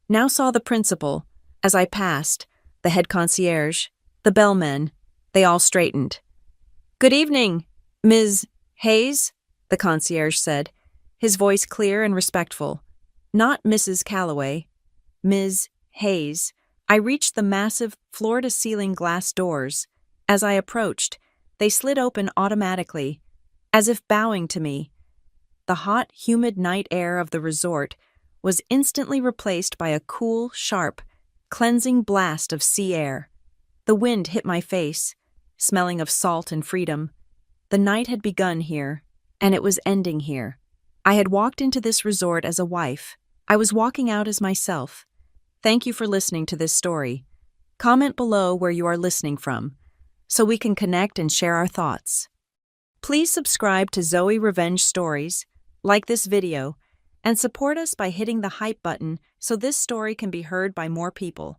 now saw the principal. As I passed, the head concierge, the bellmen, they all straightened. "Good evening, Ms. Hayes," the concierge said, his voice clear and respectful. Not Mrs. Calloway, Ms. Hayes. I reached the massive floor-to-ceiling glass doors. As I approached, they slid open automatically, as if bowing to me. The hot, humid night air of the resort was instantly replaced by a cool, sharp, cleansing blast of sea air. The wind hit my face, smelling of salt and freedom. The night had begun here, and it was ending here. I had walked into this resort as a wife. I was walking out as myself. Thank you for listening to this story. Comment below where you are listening from. so we can connect and share our thoughts. Please subscribe to Zoe Revenge Stories, like this video, and support us by hitting the hype button so this story can be heard by more people.